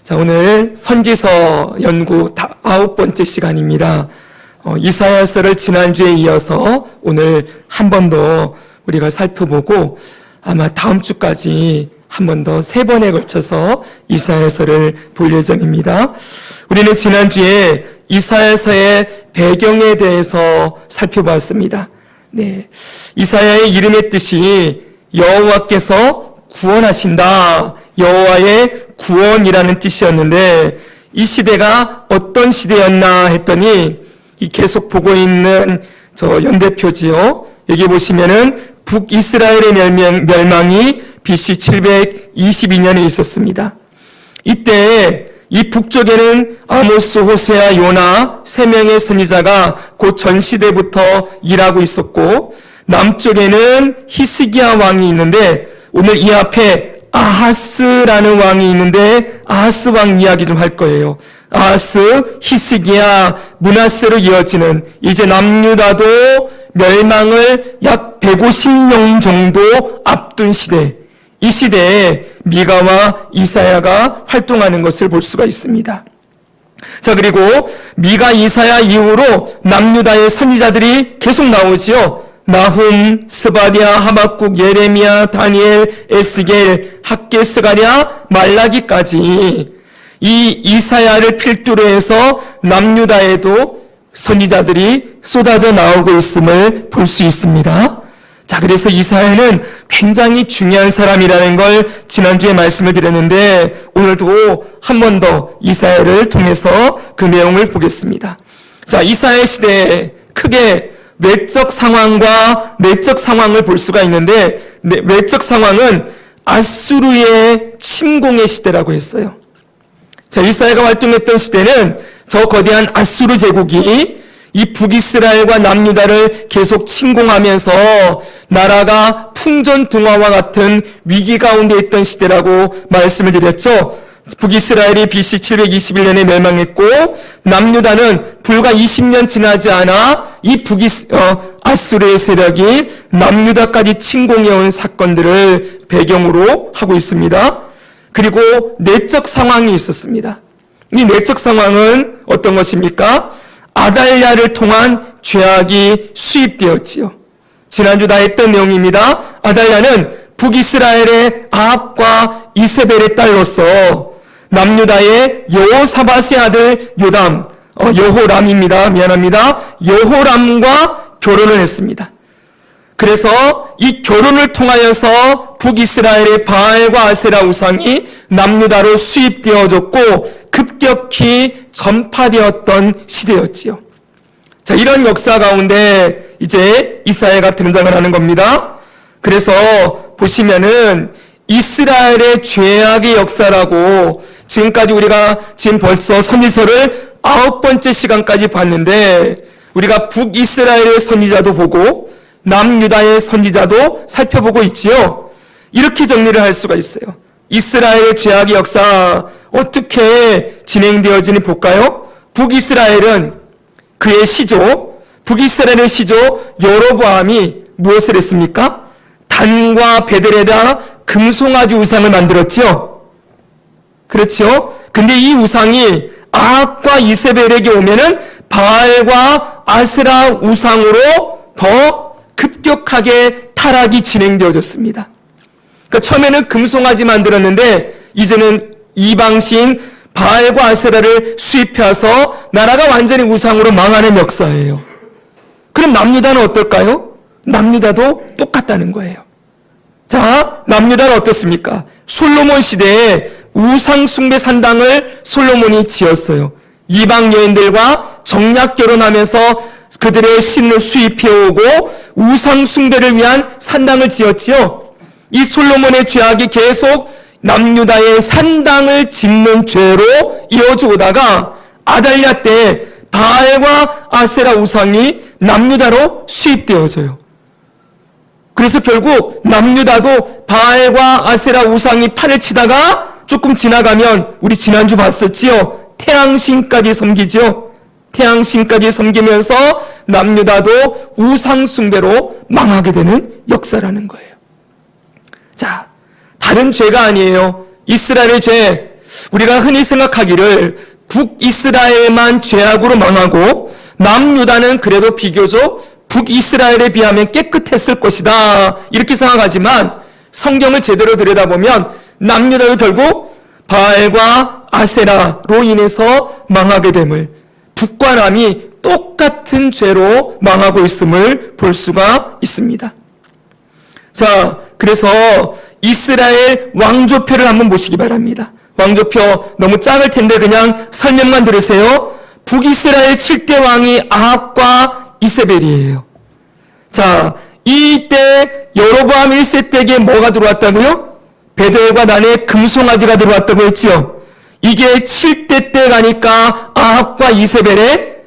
자, 오늘 선지서 연구 9번째 시간입니다. 이사야서를 지난주에 이어서 오늘 한 번 더 우리가 살펴보고 아마 다음 주까지 한 번 더 3번에 걸쳐서 이사야서를 볼 예정입니다. 우리는 지난주에 이사야서의 배경에 대해서 살펴봤습니다. 네, 이사야의 이름의 뜻이 여호와께서 구원하신다, 여호와의 구원이라는 뜻이었는데 이 시대가 어떤 시대였나 했더니 이 계속 보고 있는 저 연대표지요. 여기 보시면은 북이스라엘의 멸망이 BC 722년에 있었습니다. 이때 이 북쪽에는 아모스, 호세아, 요나 3명의 선지자가 곧 전시대부터 일하고 있었고, 남쪽에는 히스기야 왕이 있는데 오늘 이 앞에 아하스라는 왕이 있는데 아하스 왕 이야기 좀 할 거예요. 아하스, 히스기야, 므낫세로 이어지는 이제 남유다도 멸망을 약 150년 정도 앞둔 시대, 이 시대에 미가와 이사야가 활동하는 것을 볼 수가 있습니다. 자, 그리고 미가, 이사야 이후로 남유다의 선지자들이 계속 나오지요. 나훔, 스바랴, 하박국, 예레미야, 다니엘, 에스겔, 학개, 스가랴, 말라기까지 이 이사야를 필두로 해서 남유다에도 선지자들이 쏟아져 나오고 있음을 볼 수 있습니다. 자, 그래서 이사야는 굉장히 중요한 사람이라는 걸 지난주에 말씀을 드렸는데 오늘도 한 번 더 이사야를 통해서 그 내용을 보겠습니다. 자, 이사야 시대에 크게 외적 상황과 내적 상황을 볼 수가 있는데, 외적 상황은 아수르의 침공의 시대라고 했어요. 자, 이사야가 활동했던 시대는 저 거대한 아수르 제국이 이 북이스라엘과 남유다를 계속 침공하면서 나라가 풍전등화와 같은 위기 가운데 있던 시대라고 말씀을 드렸죠. 북이스라엘이 BC 721년에 멸망했고 남유다는 불과 20년 지나지 않아 이 아수르의 세력이 남유다까지 침공해온 사건들을 배경으로 하고 있습니다. 그리고 내적 상황이 있었습니다. 이 내적 상황은 어떤 것입니까? 아달랴를 통한 죄악이 수입되었지요. 지난주 다 했던 내용입니다. 아달랴는 북이스라엘의 아합과 이세벨의 딸로서 남유다의 여호사밧의 아들 요담, 여호람입니다. 미안합니다. 여호람과 결혼을 했습니다. 그래서 이 결혼을 통하여서 북이스라엘의 바알과 아세라 우상이 남유다로 수입되어졌고 급격히 전파되었던 시대였지요. 자, 이런 역사 가운데 이제 이사야가 등장을 하는 겁니다. 그래서 보시면은 이스라엘의 죄악의 역사라고 지금까지 우리가 지금 벌써 선지서를 9번째 시간까지 봤는데 우리가 북이스라엘의 선지자도 보고 남유다의 선지자도 살펴보고 있지요. 이렇게 정리를 할 수가 있어요. 이스라엘의 죄악의 역사 어떻게 진행되어지는지 볼까요? 북이스라엘은 그의 시조, 북이스라엘의 시조 여로보암이 무엇을 했습니까? 단과 베델에다 금송아지 우상을 만들었지요. 그렇죠? 근데 이 우상이 아합과 이세벨에게 오면은 바알과 아세라 우상으로 더 급격하게 타락이 진행되어졌습니다. 그러니까 처음에는 금송아지 만들었는데 이제는 이방신 바알과 아세라를 수입해서 나라가 완전히 우상으로 망하는 역사예요. 그럼 남유다는 어떨까요? 남유다도 똑같다는 거예요. 자, 남유다는 어떻습니까? 솔로몬 시대에 우상 숭배 산당을 솔로몬이 지었어요. 이방 여인들과 정략 결혼하면서 그들의 신을 수입해오고 우상 숭배를 위한 산당을 지었지요. 이 솔로몬의 죄악이 계속 남유다의 산당을 짓는 죄로 이어져 오다가 아달랴 때 바알과 아세라 우상이 남유다로 수입되어져요. 그래서 결국 남유다도 바알과 아세라 우상이 판을 치다가 조금 지나가면 우리 지난주 봤었지요. 태양신까지 섬기죠. 태양신까지 섬기면서 남유다도 우상 숭배로 망하게 되는 역사라는 거예요. 자, 다른 죄가 아니에요. 이스라엘의 죄, 우리가 흔히 생각하기를 북이스라엘만 죄악으로 망하고 남유다는 그래도 비교적 북이스라엘에 비하면 깨끗했을 것이다, 이렇게 생각하지만 성경을 제대로 들여다보면 남유다도 결국 바알과 아세라로 인해서 망하게 됨을, 북과 남이 똑같은 죄로 망하고 있음을 볼 수가 있습니다. 자, 그래서 이스라엘 왕조표를 한번 보시기 바랍니다. 왕조표 너무 작을 텐데 그냥 설명만 들으세요. 북이스라엘 7대 왕이 아합과 이세벨이에요. 자, 이때 여로보암 1세 때에 뭐가 들어왔다고요? 베델과 난에 금송아지가 들어왔다고 했죠. 이게 7대 때 가니까 아합과 이세벨에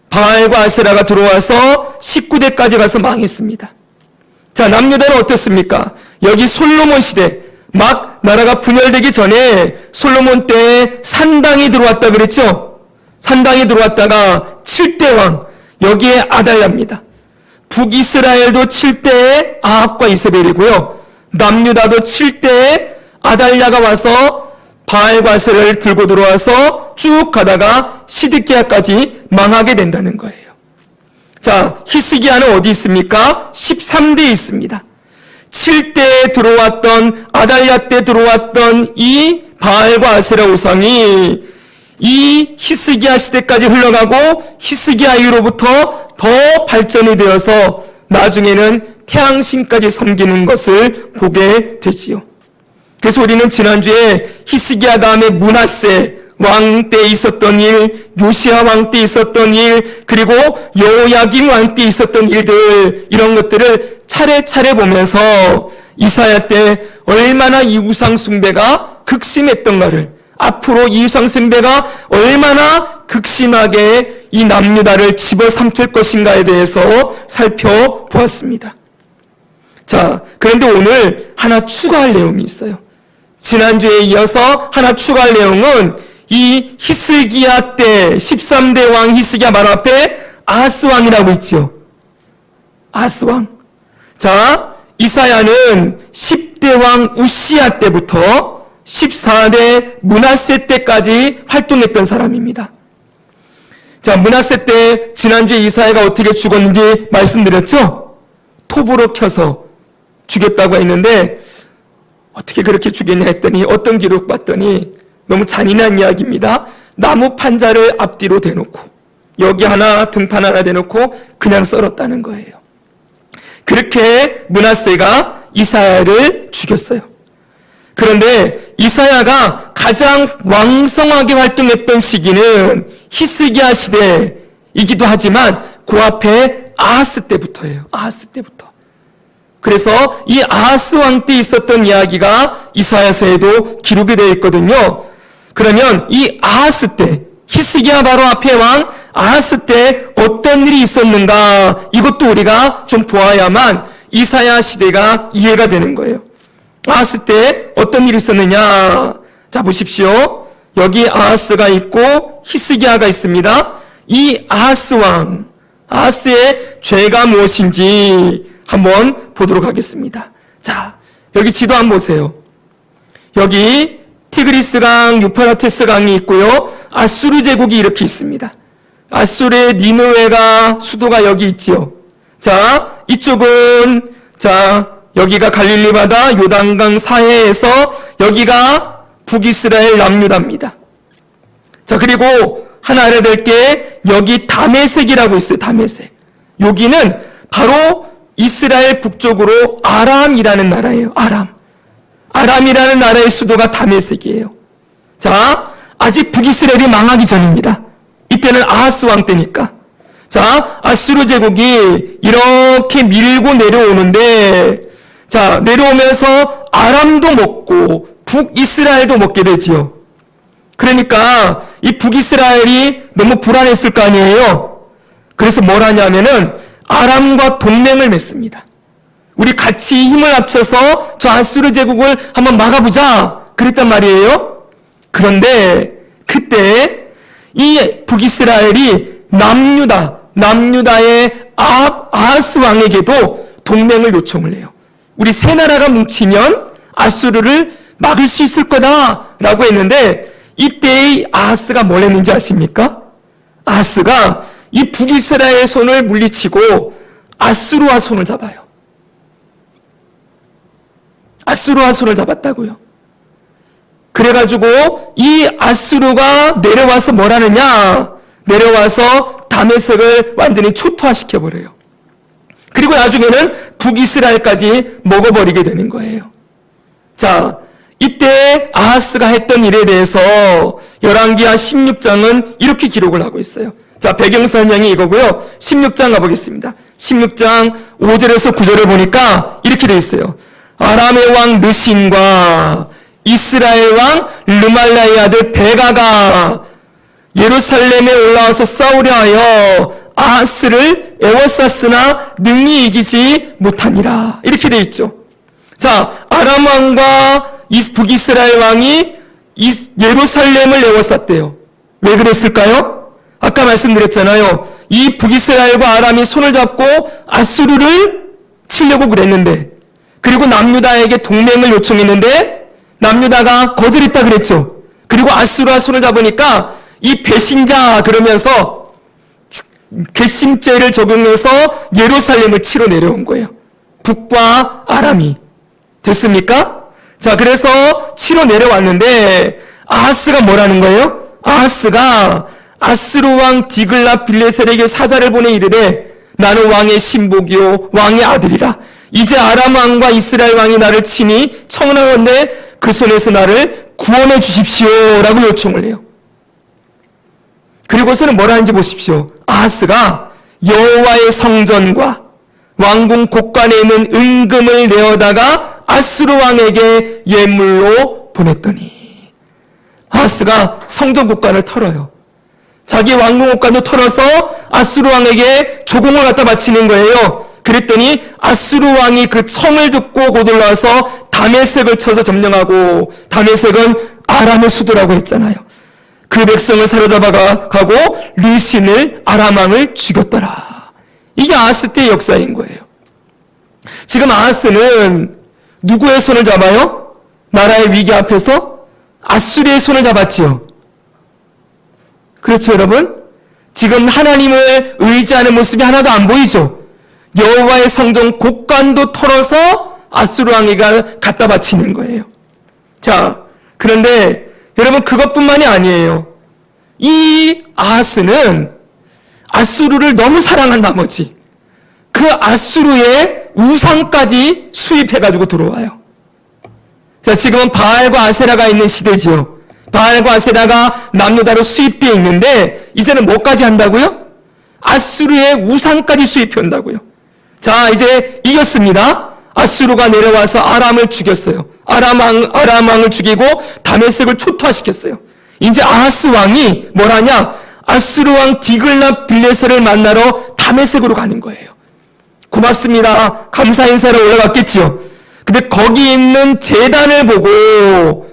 바알과 아세라가 들어와서 19대까지 가서 망했습니다. 자, 남유다는 어떻습니까? 여기 솔로몬 시대, 막 나라가 분열되기 전에 솔로몬 때에 산당이 들어왔다 그랬죠? 산당이 들어왔다가 7대 왕, 여기에 아달랴입니다. 북이스라엘도 7대에 아합과 이세벨이고요. 남유다도 7대에 아달랴가 와서 바알과 아세라를 들고 들어와서 쭉 가다가 시드기야까지 망하게 된다는 거예요. 자, 히스기야는 어디 있습니까? 13대에 있습니다. 7대에 들어왔던, 아달랴 때 들어왔던 이 바알과 아세라 우상이 이 히스기야 시대까지 흘러가고 히스기야 이후로부터 더 발전이 되어서 나중에는 태양신까지 섬기는 것을 보게 되지요. 그래서 우리는 지난주에 히스기야 다음에 므낫세 왕 때 있었던 일, 요시야 왕 때 있었던 일, 그리고 여호야김 왕 때 있었던 일들, 이런 것들을 차례차례 보면서 이사야 때 얼마나 이 우상 숭배가 극심했던가를, 앞으로 이 우상 숭배가 얼마나 극심하게 이 남유다를 집어삼킬 것인가에 대해서 살펴보았습니다. 자, 그런데 오늘 하나 추가할 내용이 있어요. 지난주에 이어서 하나 추가할 내용은 이 히스기야 때 13대 왕 히스기야 바로 앞에 아하스 왕이라고 있죠. 아하스 왕. 자, 이사야는 10대 왕 우시야 때부터 14대 므낫세 때까지 활동했던 사람입니다. 자, 므낫세 때 지난주에 이사야가 어떻게 죽었는지 말씀드렸죠? 톱으로 켜서 죽였다고 했는데 어떻게 그렇게 죽였냐 했더니 어떤 기록 봤더니 너무 잔인한 이야기입니다. 나무 판자를 앞뒤로 대놓고 여기 하나 등판 하나 대놓고 그냥 썰었다는 거예요. 그렇게 므낫세가 이사야를 죽였어요. 그런데 이사야가 가장 왕성하게 활동했던 시기는 히스기야 시대이기도 하지만 그 앞에 아하스 때부터예요. 아하스 때부터. 그래서 이 아하스 왕 때 있었던 이야기가 이사야서에도 기록이 되어 있거든요. 그러면 이 아하스 때, 히스기야 바로 앞에 왕 아하스 때 어떤 일이 있었는가, 이것도 우리가 좀 보아야만 이사야 시대가 이해가 되는 거예요. 아하스 때 어떤 일이 있었느냐. 자, 보십시오. 여기 아하스가 있고 히스기야가 있습니다. 이 아하스 왕, 아하스의 죄가 무엇인지 한번 보도록 하겠습니다. 자, 여기 지도 한번 보세요. 여기 티그리스강, 유프라테스 강이 있고요. 아수르 제국이 이렇게 있습니다. 아수르의 니느웨가 수도가 여기 있지요. 자, 이쪽은 자, 여기가 갈릴리 바다 요단강 사해에서 여기가 북이스라엘 남유다입니다. 자, 그리고 하나 알아야 될 게 여기 다메섹이라고 있어요. 다메섹. 여기는 바로 이스라엘 북쪽으로 아람이라는 나라예요. 아람이라는 나라의 수도가 다메섹이에요. 자, 아직 북이스라엘이 망하기 전입니다. 이때는 아하스 왕 때니까. 자, 아수르 제국이 이렇게 밀고 내려오는데, 자, 내려오면서 아람도 먹고 북이스라엘도 먹게 되지요. 그러니까 이 북이스라엘이 너무 불안했을 거 아니에요. 그래서 뭘 하냐면은 아람과 동맹을 맺습니다. 우리 같이 힘을 합쳐서 저 아수르 제국을 한번 막아보자 그랬단 말이에요. 그런데 그때 이 북이스라엘이 남유다의 아하스 왕에게도 동맹을 요청을 해요. 우리 세 나라가 뭉치면 아수르를 막을 수 있을 거다라고 했는데 이때의 아하스가 뭘 했는지 아십니까? 아하스가 이 북이스라엘 손을 물리치고 아수르와 손을 잡아요. 아수르와 손을 잡았다고요. 그래가지고 이 아수르가 내려와서 뭘 하느냐? 내려와서 다메섹을 완전히 초토화시켜버려요. 그리고 나중에는 북이스라엘까지 먹어버리게 되는 거예요. 자, 이때 아하스가 했던 일에 대해서 열왕기하 16장은 이렇게 기록을 하고 있어요. 자, 배경 설명이 이거고요. 16장 가보겠습니다. 16장 5절에서 9절을 보니까 이렇게 되어 있어요. 아람의 왕 르신과 이스라엘 왕 르말라의 아들 베가가 예루살렘에 올라와서 싸우려 하여 아하스를 에워쌌으나 능히 이기지 못하니라. 이렇게 되어 있죠. 자, 아람 왕과 북이스라엘 왕이 예루살렘을 에워쌌대요. 왜 그랬을까요? 아까 말씀드렸잖아요. 이 북이스라엘과 아람이 손을 잡고 아수르를 치려고 그랬는데, 그리고 남유다에게 동맹을 요청했는데 남유다가 거절했다 그랬죠. 그리고 아수르와 손을 잡으니까 이 배신자 그러면서 괘씸죄를 적용해서 예루살렘을 치러 내려온 거예요. 북과 아람이. 됐습니까? 자, 그래서 치러 내려왔는데 아하스가 뭐라는 거예요? 아하스가 아수르 왕 디글라 빌레셀에게 사자를 보내 이르되 나는 왕의 신복이요 왕의 아들이라. 이제 아람 왕과 이스라엘 왕이 나를 치니 청하건대 그 손에서 나를 구원해 주십시오 라고 요청을 해요. 그리고서는 뭐라 하는지 보십시오. 아하스가 여호와의 성전과 왕궁 곳간에 있는 은금을 내어다가 아수르 왕에게 예물로 보냈더니, 아하스가 성전 곳간을 털어요. 자기 왕궁 곳간도 털어서 아수르 왕에게 조공을 갖다 바치는 거예요. 그랬더니 아수르 왕이 그 청을 듣고 곧 올라와서 다메섹을 쳐서 점령하고, 다메섹은 아람의 수도라고 했잖아요. 그 백성을 사로잡아가고 르신을 아람 왕을 죽였더라. 이게 아하스 때의 역사인 거예요. 지금 아하스는 누구의 손을 잡아요? 나라의 위기 앞에서 아수르의 손을 잡았지요. 그렇죠, 여러분? 지금 하나님을 의지하는 모습이 하나도 안 보이죠? 여호와의 성전 곳간도 털어서 아수르 왕에게 갖다 바치는 거예요. 자, 그런데 여러분 그것뿐만이 아니에요. 이 아하스는 아수르를 너무 사랑한 나머지 그 아수르의 우상까지 수입해가지고 들어와요. 자, 지금은 바알과 아세라가 있는 시대지요. 바알과 아세라가 남유다로 수입되어 있는데 이제는 뭐까지 한다고요? 아수르의 우상까지 수입한다고요. 자, 이제 이겼습니다. 아수르가 내려와서 아람을 죽였어요. 아람 왕을 죽이고 다메섹을 초토화시켰어요. 이제 아하스 왕이 뭘 하냐? 아수르 왕 디글라 빌레셀을 만나러 다메섹으로 가는 거예요. 고맙습니다. 감사 인사를 올라갔겠지요. 근데 거기 있는 제단을 보고,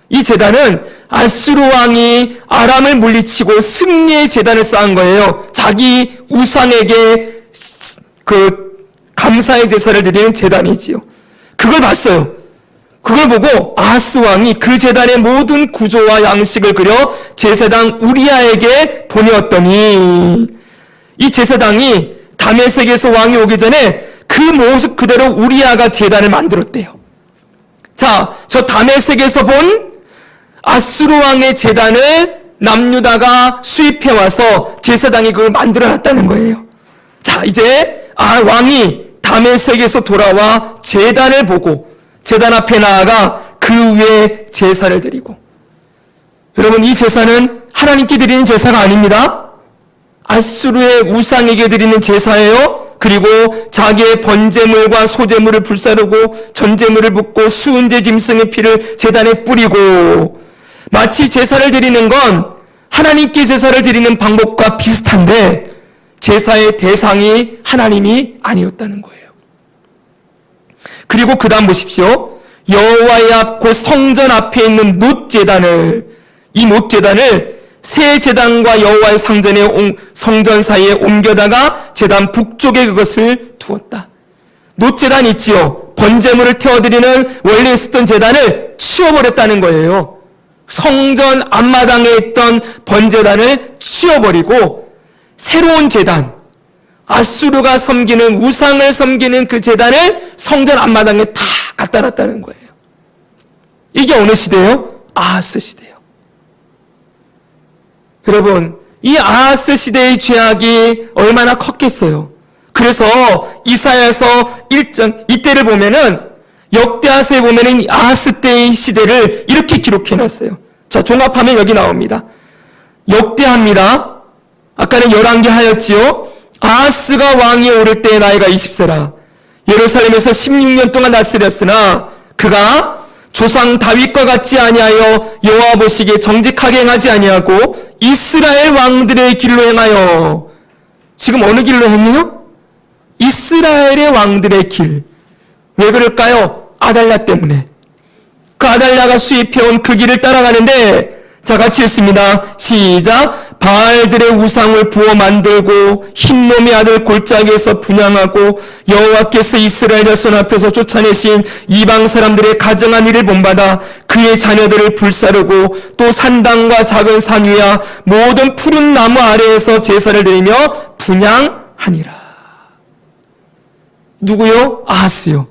이 제단은 아수르 왕이 아람을 물리치고 승리의 제단을 쌓은 거예요. 자기 우상에게 그 감사의 제사를 드리는 제단이지요. 그걸 봤어요. 그걸 보고 아하스 왕이 그 제단의 모든 구조와 양식을 그려 제사장 우리아에게 보내었더니, 이 제사장이 다메섹에서 왕이 오기 전에 그 모습 그대로 우리아가 제단을 만들었대요. 자, 저 다메섹에서 본 아수르 왕의 제단을 남유다가 수입해와서 제사장이 그걸 만들어놨다는 거예요. 자, 이제 왕이 다메섹에서 돌아와 제단을 보고 제단 앞에 나아가 그 위에 제사를 드리고, 여러분 이 제사는 하나님께 드리는 제사가 아닙니다. 아수르의 우상에게 드리는 제사예요. 그리고 자기의 번제물과 소제물을 불사르고 전제물을 붓고 수은제 짐승의 피를 제단에 뿌리고, 마치 제사를 드리는 건 하나님께 제사를 드리는 방법과 비슷한데 제사의 대상이 하나님이 아니었다는 거예요. 그리고 그 다음 보십시오. 여호와의 앞 곧 성전 앞에 있는 이 놋제단을 새 제단과 여호와의 성전 사이에 옮겨다가 제단 북쪽에 그것을 두었다. 놋제단 있지요. 번제물을 태워드리는 원래 있었던 제단을 치워버렸다는 거예요. 성전 앞마당에 있던 번제단을 치워버리고 새로운 제단, 아수르가 섬기는 우상을 섬기는 그 제단을 성전 앞마당에 다 갖다 놨다는 거예요. 이게 어느 시대예요? 아하스 시대예요. 여러분, 이 아하스 시대의 죄악이 얼마나 컸겠어요. 그래서 이사야서 1장 이때를 보면은 역대하서에 보면은 아하스 때의 시대를 이렇게 기록해놨어요. 자, 종합하면 여기 나옵니다. 역대합니다. 아까는 11개 하였지요. 아하스가 왕위에 오를 때의 나이가 20세라. 예루살렘에서 16년 동안 다스렸으나 그가 조상 다윗과 같지 아니하여 여호와 보시기에 정직하게 행하지 아니하고 이스라엘 왕들의 길로 행하여. 지금 어느 길로 행해요? 이스라엘의 왕들의 길. 왜 그럴까요? 아달랴 때문에. 그 아달랴가 수입해온 그 길을 따라가는데, 자, 같이 읽습니다. 시작. 바알들의 우상을 부어 만들고 흰놈의 아들 골짜기에서 분향하고 여호와께서 이스라엘 자손 앞에서 쫓아내신 이방 사람들의 가증한 일을 본받아 그의 자녀들을 불사르고 또 산당과 작은 산 위와 모든 푸른 나무 아래에서 제사를 드리며 분향하니라. 누구요? 아하스요.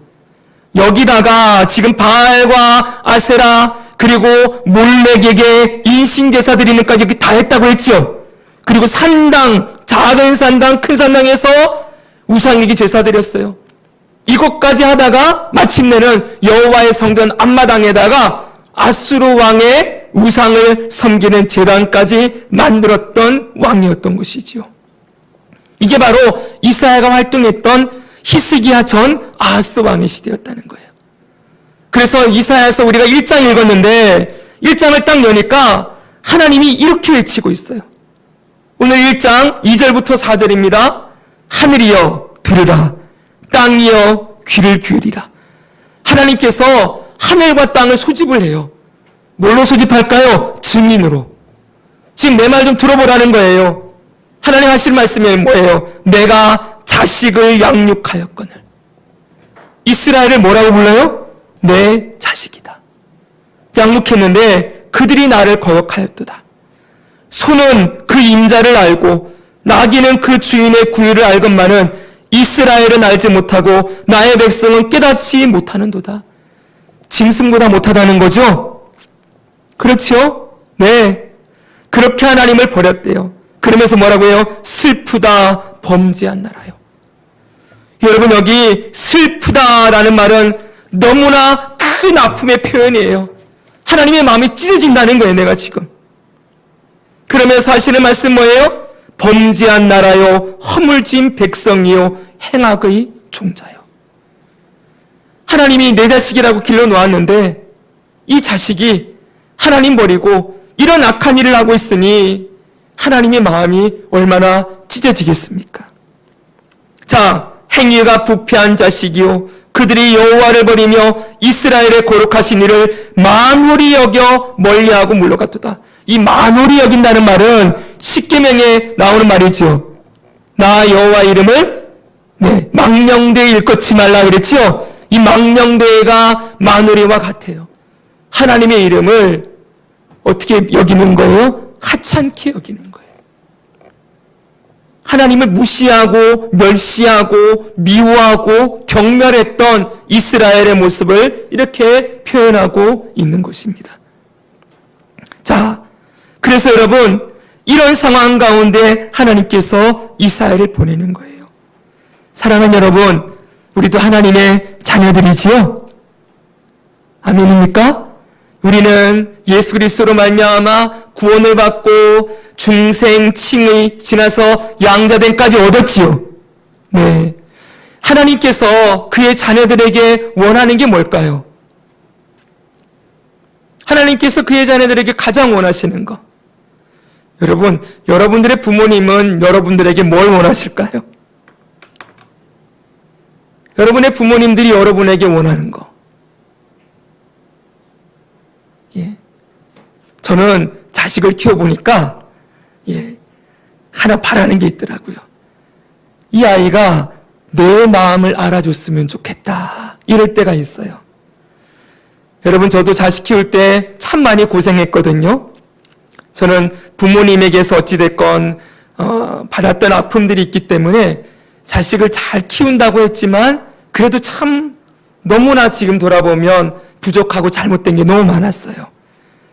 여기다가 지금 바알과 아세라 그리고 몰렉에게 인신제사 드리는 까지 다 했다고 했죠. 그리고 산당, 작은 산당, 큰 산당에서 우상에게 제사 드렸어요. 이것까지 하다가 마침내는 여호와의 성전 앞마당에다가 아수르 왕의 우상을 섬기는 제단까지 만들었던 왕이었던 것이지요. 이게 바로 이사야가 활동했던 히스기야 전 아하스 왕의 시대였다는 거예요. 그래서 이사야에서 우리가 1장 읽었는데 1장을 딱 여니까 하나님이 이렇게 외치고 있어요. 오늘 1장 2절부터 4절입니다. 하늘이여 들으라, 땅이여 귀를 기울이라. 하나님께서 하늘과 땅을 소집을 해요. 뭘로 소집할까요? 증인으로. 지금 내 말 좀 들어보라는 거예요. 하나님 하실 말씀이 뭐예요? 내가 자식을 양육하였거늘. 이스라엘을 뭐라고 불러요? 내 자식이다. 양육했는데 그들이 나를 거역하였도다. 소는 그 임자를 알고 나귀는 그 주인의 구유를 알건만은 이스라엘은 알지 못하고 나의 백성은 깨닫지 못하는도다. 짐승보다 못하다는 거죠? 그렇죠? 네. 그렇게 하나님을 버렸대요. 그러면서 뭐라고 해요? 슬프다 범죄한 나라요. 여러분, 여기 슬프다라는 말은 너무나 큰 아픔의 표현이에요. 하나님의 마음이 찢어진다는 거예요, 내가 지금. 그러면서 하시는 말씀 뭐예요? 범죄한 나라요, 허물진 백성이요, 행악의 종자요. 하나님이 내 자식이라고 길러놓았는데 이 자식이 하나님 버리고 이런 악한 일을 하고 있으니 하나님의 마음이 얼마나 찢어지겠습니까? 자, 행위가 부패한 자식이요 그들이 여호와를 버리며 이스라엘의 거룩하신 이를 만홀히 여겨 멀리하고 물러갔도다. 이 만홀히 여긴다는 말은 십계명에 나오는 말이죠. 나 여호와 이름을 망령되이 일컫지 말라 그랬죠. 이 망령되이가 만홀히와 같아요. 하나님의 이름을 어떻게 여기는 거예요? 하찮게 여기는 거예요. 하나님을 무시하고 멸시하고 미워하고 경멸했던 이스라엘의 모습을 이렇게 표현하고 있는 것입니다. 자, 그래서 여러분, 이런 상황 가운데 하나님께서 이사야를 보내는 거예요. 사랑하는 여러분, 우리도 하나님의 자녀들이지요? 아멘입니까? 우리는 예수 그리스도로 말미암아 구원을 받고 중생, 칭의 지나서 양자됨까지 얻었지요. 네. 하나님께서 그의 자녀들에게 원하는 게 뭘까요? 하나님께서 그의 자녀들에게 가장 원하시는 거. 여러분, 여러분들의 부모님은 여러분들에게 뭘 원하실까요? 여러분의 부모님들이 여러분에게 원하는 거. 예. 저는 자식을 키워보니까, 하나 바라는 게 있더라고요. 이 아이가 내 마음을 알아줬으면 좋겠다. 이럴 때가 있어요. 여러분, 저도 자식 키울 때 참 많이 고생했거든요. 저는 부모님에게서 어찌됐건 받았던 아픔들이 있기 때문에 자식을 잘 키운다고 했지만 그래도 참 너무나 지금 돌아보면 부족하고 잘못된 게 너무 많았어요.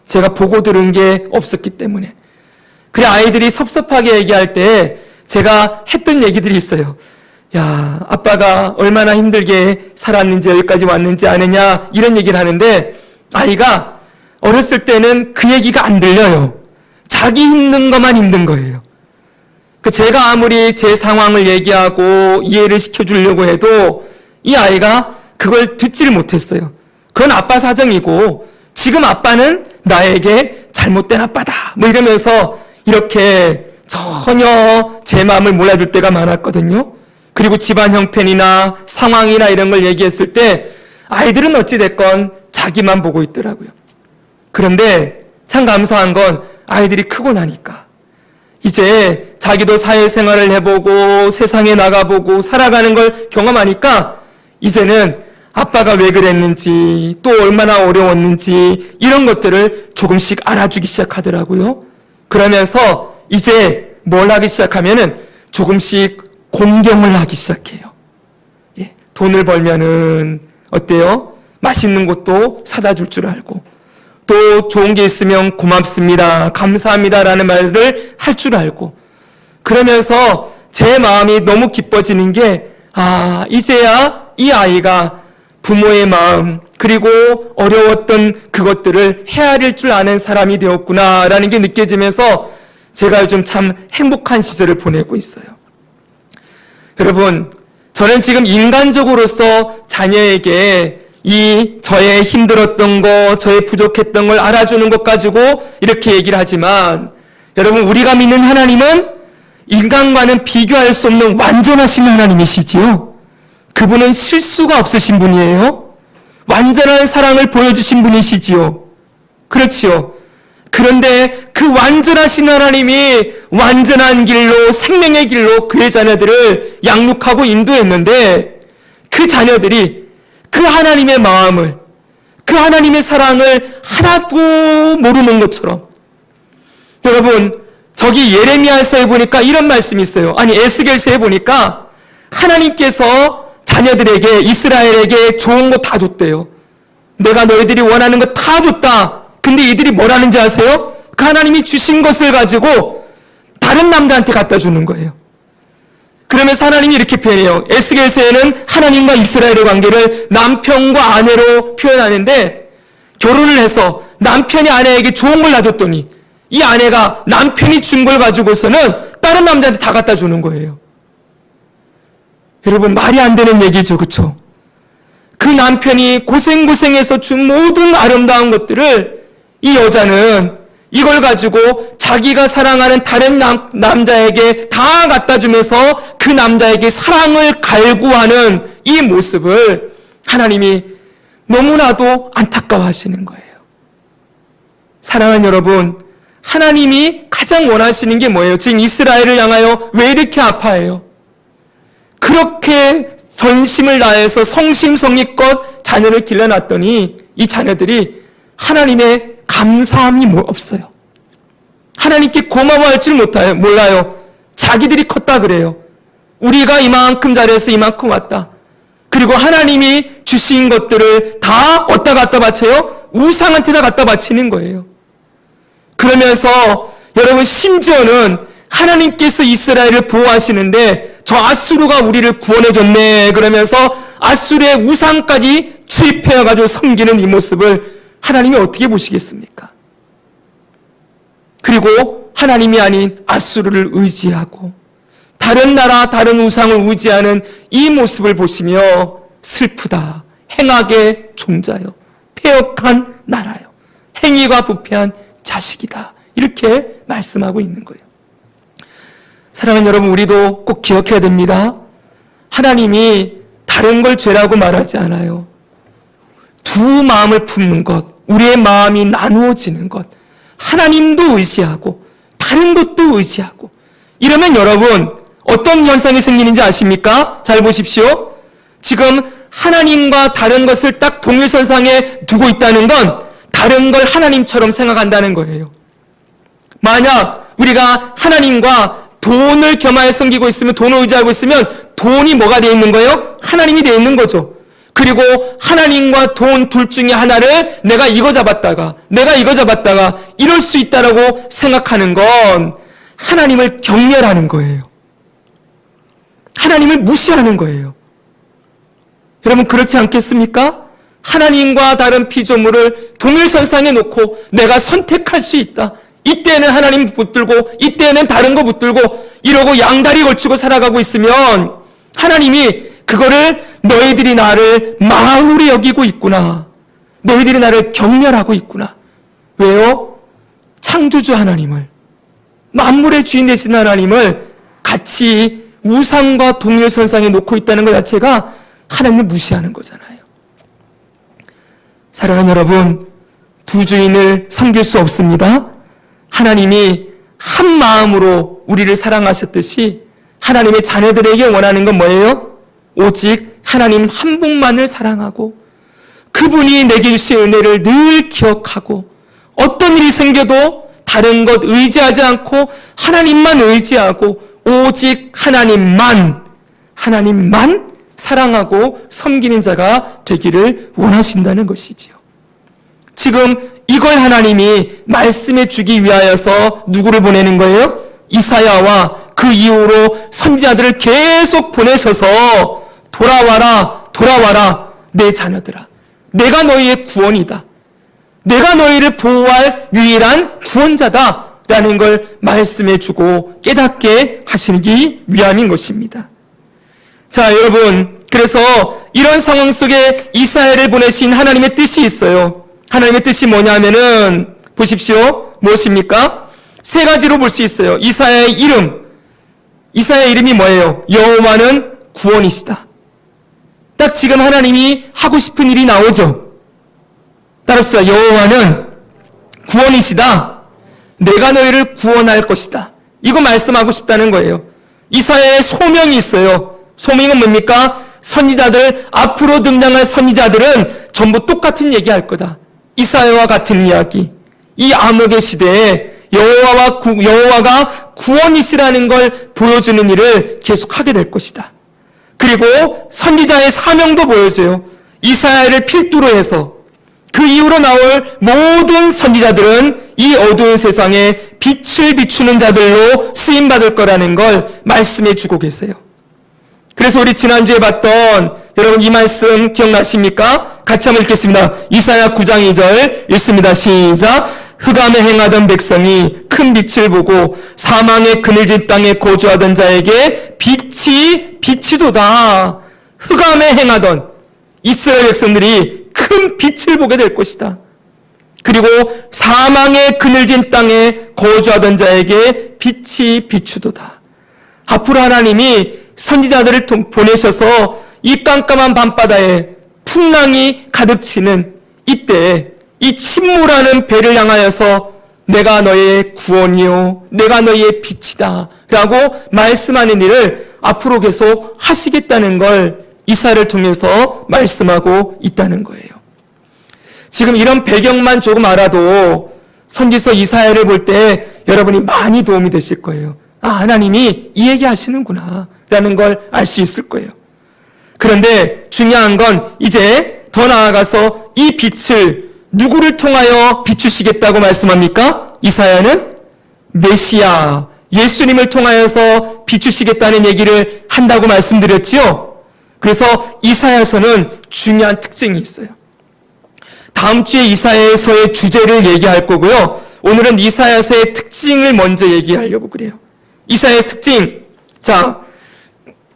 제가 보고 들은 게 없었기 때문에. 그래, 아이들이 섭섭하게 얘기할 때 제가 했던 얘기들이 있어요. 야, 아빠가 얼마나 힘들게 살았는지 여기까지 왔는지 아느냐, 이런 얘기를 하는데 아이가 어렸을 때는 그 얘기가 안 들려요. 자기 힘든 것만 힘든 거예요. 제가 아무리 제 상황을 얘기하고 이해를 시켜주려고 해도 이 아이가 그걸 듣지를 못했어요. 그건 아빠 사정이고 지금 아빠는 나에게 잘못된 아빠다, 뭐 이러면서 이렇게 전혀 제 마음을 몰라줄 때가 많았거든요. 그리고 집안 형편이나 상황이나 이런 걸 얘기했을 때 아이들은 어찌됐건 자기만 보고 있더라고요. 그런데 참 감사한 건 아이들이 크고 나니까 이제 자기도 사회생활을 해보고 세상에 나가보고 살아가는 걸 경험하니까 이제는 아빠가 왜 그랬는지 또 얼마나 어려웠는지 이런 것들을 조금씩 알아주기 시작하더라고요. 그러면서 이제 뭘 하기 시작하면은 조금씩 공경을 하기 시작해요. 예, 돈을 벌면은 어때요? 맛있는 것도 사다 줄 줄 알고 또 좋은 게 있으면 고맙습니다, 감사합니다라는 말을 할 줄 알고 그러면서 제 마음이 너무 기뻐지는 게 이제야 이 아이가 부모의 마음 그리고 어려웠던 그것들을 헤아릴 줄 아는 사람이 되었구나라는 게 느껴지면서 제가 요즘 참 행복한 시절을 보내고 있어요. 여러분, 저는 지금 인간적으로서 자녀에게 이 저의 힘들었던 거, 저의 부족했던 걸 알아주는 것 가지고 이렇게 얘기를 하지만 여러분, 우리가 믿는 하나님은 인간과는 비교할 수 없는 완전하신 하나님이시지요. 그분은 실수가 없으신 분이에요. 완전한 사랑을 보여주신 분이시지요. 그렇지요. 그런데 그 완전하신 하나님이 완전한 길로, 생명의 길로 그의 자녀들을 양육하고 인도했는데 그 자녀들이 그 하나님의 마음을, 그 하나님의 사랑을 하나도 모르는 것처럼, 여러분, 저기 예레미야서에 보니까 이런 말씀이 있어요. 아니, 에스겔서에 보니까 하나님께서 자녀들에게, 이스라엘에게 좋은 거 다 줬대요. 내가 너희들이 원하는 거 다 줬다. 근데 이들이 뭘 하는지 아세요? 그 하나님이 주신 것을 가지고 다른 남자한테 갖다 주는 거예요. 그러면서 하나님이 이렇게 표현해요. 에스겔서에는 하나님과 이스라엘의 관계를 남편과 아내로 표현하는데 결혼을 해서 남편이 아내에게 좋은 걸 놔줬더니 이 아내가 남편이 준 걸 가지고서는 다른 남자한테 다 갖다 주는 거예요. 여러분, 말이 안 되는 얘기죠, 그렇죠? 그 남편이 고생고생해서 준 모든 아름다운 것들을 이 여자는 이걸 가지고 자기가 사랑하는 다른 남자에게 다 갖다 주면서 그 남자에게 사랑을 갈구하는 이 모습을 하나님이 너무나도 안타까워하시는 거예요. 사랑하는 여러분, 하나님이 가장 원하시는 게 뭐예요? 지금 이스라엘을 향하여 왜 이렇게 아파해요? 그렇게 전심을 다해서 성심성의껏 자녀를 길러놨더니 이 자녀들이 하나님의 감사함이 없어요. 하나님께 고마워할 줄 몰라요. 자기들이 컸다 그래요. 우리가 이만큼 잘해서 이만큼 왔다. 그리고 하나님이 주신 것들을 다 어디다 갖다 바쳐요? 우상한테다 갖다 바치는 거예요. 그러면서 여러분, 심지어는 하나님께서 이스라엘을 보호하시는데 저 아수르가 우리를 구원해줬네 그러면서 아수르의 우상까지 투입해가지고 섬기는 이 모습을 하나님이 어떻게 보시겠습니까? 그리고 하나님이 아닌 아수르를 의지하고 다른 나라, 다른 우상을 의지하는 이 모습을 보시며 슬프다, 행악의 종자요, 패역한 나라요, 행위가 부패한 자식이다, 이렇게 말씀하고 있는 거예요. 사랑하는 여러분, 우리도 꼭 기억해야 됩니다. 하나님이 다른 걸 죄라고 말하지 않아요. 두 마음을 품는 것, 우리의 마음이 나누어지는 것, 하나님도 의지하고 다른 것도 의지하고, 이러면 여러분 어떤 현상이 생기는지 아십니까? 잘 보십시오. 지금 하나님과 다른 것을 딱 동일선상에 두고 있다는 건 다른 걸 하나님처럼 생각한다는 거예요. 만약 우리가 하나님과 돈을 겸하여 섬기고 있으면, 돈을 의지하고 있으면 돈이 뭐가 되어 있는 거예요? 하나님이 되어 있는 거죠. 그리고 하나님과 돈 둘 중에 하나를 내가 이거 잡았다가 이럴 수 있다라고 생각하는 건 하나님을 경멸하는 거예요. 하나님을 무시하는 거예요. 여러분 그렇지 않겠습니까? 하나님과 다른 피조물을 동일선상에 놓고 내가 선택할 수 있다. 이때는 하나님 붙들고 이때는 다른 거 붙들고 이러고 양다리 걸치고 살아가고 있으면 하나님이 그거를 너희들이 나를 망으로 여기고 있구나. 너희들이 나를 경멸하고 있구나. 왜요? 창조주 하나님을, 만물의 주인 되신 하나님을 같이 우상과 동일선상에 놓고 있다는 것 자체가 하나님을 무시하는 거잖아요. 사랑하는 여러분, 두 주인을 섬길 수 없습니다. 하나님이 한 마음으로 우리를 사랑하셨듯이 하나님의 자녀들에게 원하는 건 뭐예요? 오직 하나님 한 분만을 사랑하고 그분이 내게 주신 은혜를 늘 기억하고 어떤 일이 생겨도 다른 것 의지하지 않고 하나님만 의지하고 오직 하나님만 사랑하고 섬기는 자가 되기를 원하신다는 것이지요. 지금 이걸 하나님이 말씀해 주기 위하여서 누구를 보내는 거예요? 이사야와 그 이후로 선지자들을 계속 보내셔서 돌아와라 내 자녀들아, 내가 너희의 구원이다, 내가 너희를 보호할 유일한 구원자다 라는 걸 말씀해 주고 깨닫게 하시기 위함인 것입니다. 자, 여러분, 그래서 이런 상황 속에 이사야를 보내신 하나님의 뜻이 있어요. 하나님의 뜻이 뭐냐면은 보십시오. 무엇입니까? 세 가지로 볼 수 있어요. 이사야의 이름이 뭐예요? 여호와는 구원이시다. 딱 지금 하나님이 하고 싶은 일이 나오죠. 따릅시다. 여호와는 구원이시다. 내가 너희를 구원할 것이다. 이거 말씀하고 싶다는 거예요. 이사야의 소명이 있어요. 소명은 뭡니까? 선지자들, 앞으로 등장할 선지자들은 전부 똑같은 얘기할 거다. 이사야와 같은 이야기. 이 암흑의 시대에 여호와가 구원이시라는 걸 보여주는 일을 계속하게 될 것이다. 그리고 선지자의 사명도 보여줘요. 이사야를 필두로 해서 그 이후로 나올 모든 선지자들은 이 어두운 세상에 빛을 비추는 자들로 쓰임받을 거라는 걸 말씀해 주고 계세요. 그래서 우리 지난주에 봤던 여러분 이 말씀 기억나십니까? 같이 한번 읽겠습니다. 이사야 9장 2절 읽습니다. 시작. 흑암에 행하던 백성이 큰 빛을 보고 사망의 그늘진 땅에 거주하던 자에게 빛이도다. 흑암에 행하던 이스라엘 백성들이 큰 빛을 보게 될 것이다. 그리고 사망의 그늘진 땅에 거주하던 자에게 빛이 비추도다. 앞으로 하나님이 선지자들을 보내셔서 이 깜깜한 밤바다에 풍랑이 가득 치는 이때에 이 침몰하는 배를 향하여서 내가 너의 구원이요 내가 너의 빛이다 라고 말씀하는 일을 앞으로 계속 하시겠다는 걸 이사야를 통해서 말씀하고 있다는 거예요. 지금 이런 배경만 조금 알아도 선지서 이사야를 볼 때 여러분이 많이 도움이 되실 거예요. 아, 하나님이 이 얘기 하시는구나 라는 걸 알 수 있을 거예요. 그런데 중요한 건 이제 더 나아가서 이 빛을 누구를 통하여 비추시겠다고 말씀합니까? 이사야는 메시아, 예수님을 통하여서 비추시겠다는 얘기를 한다고 말씀드렸지요. 그래서 이사야서는 중요한 특징이 있어요. 다음 주에 이사야서의 주제를 얘기할 거고요. 오늘은 이사야서의 특징을 먼저 얘기하려고 그래요. 이사야의 특징, 자,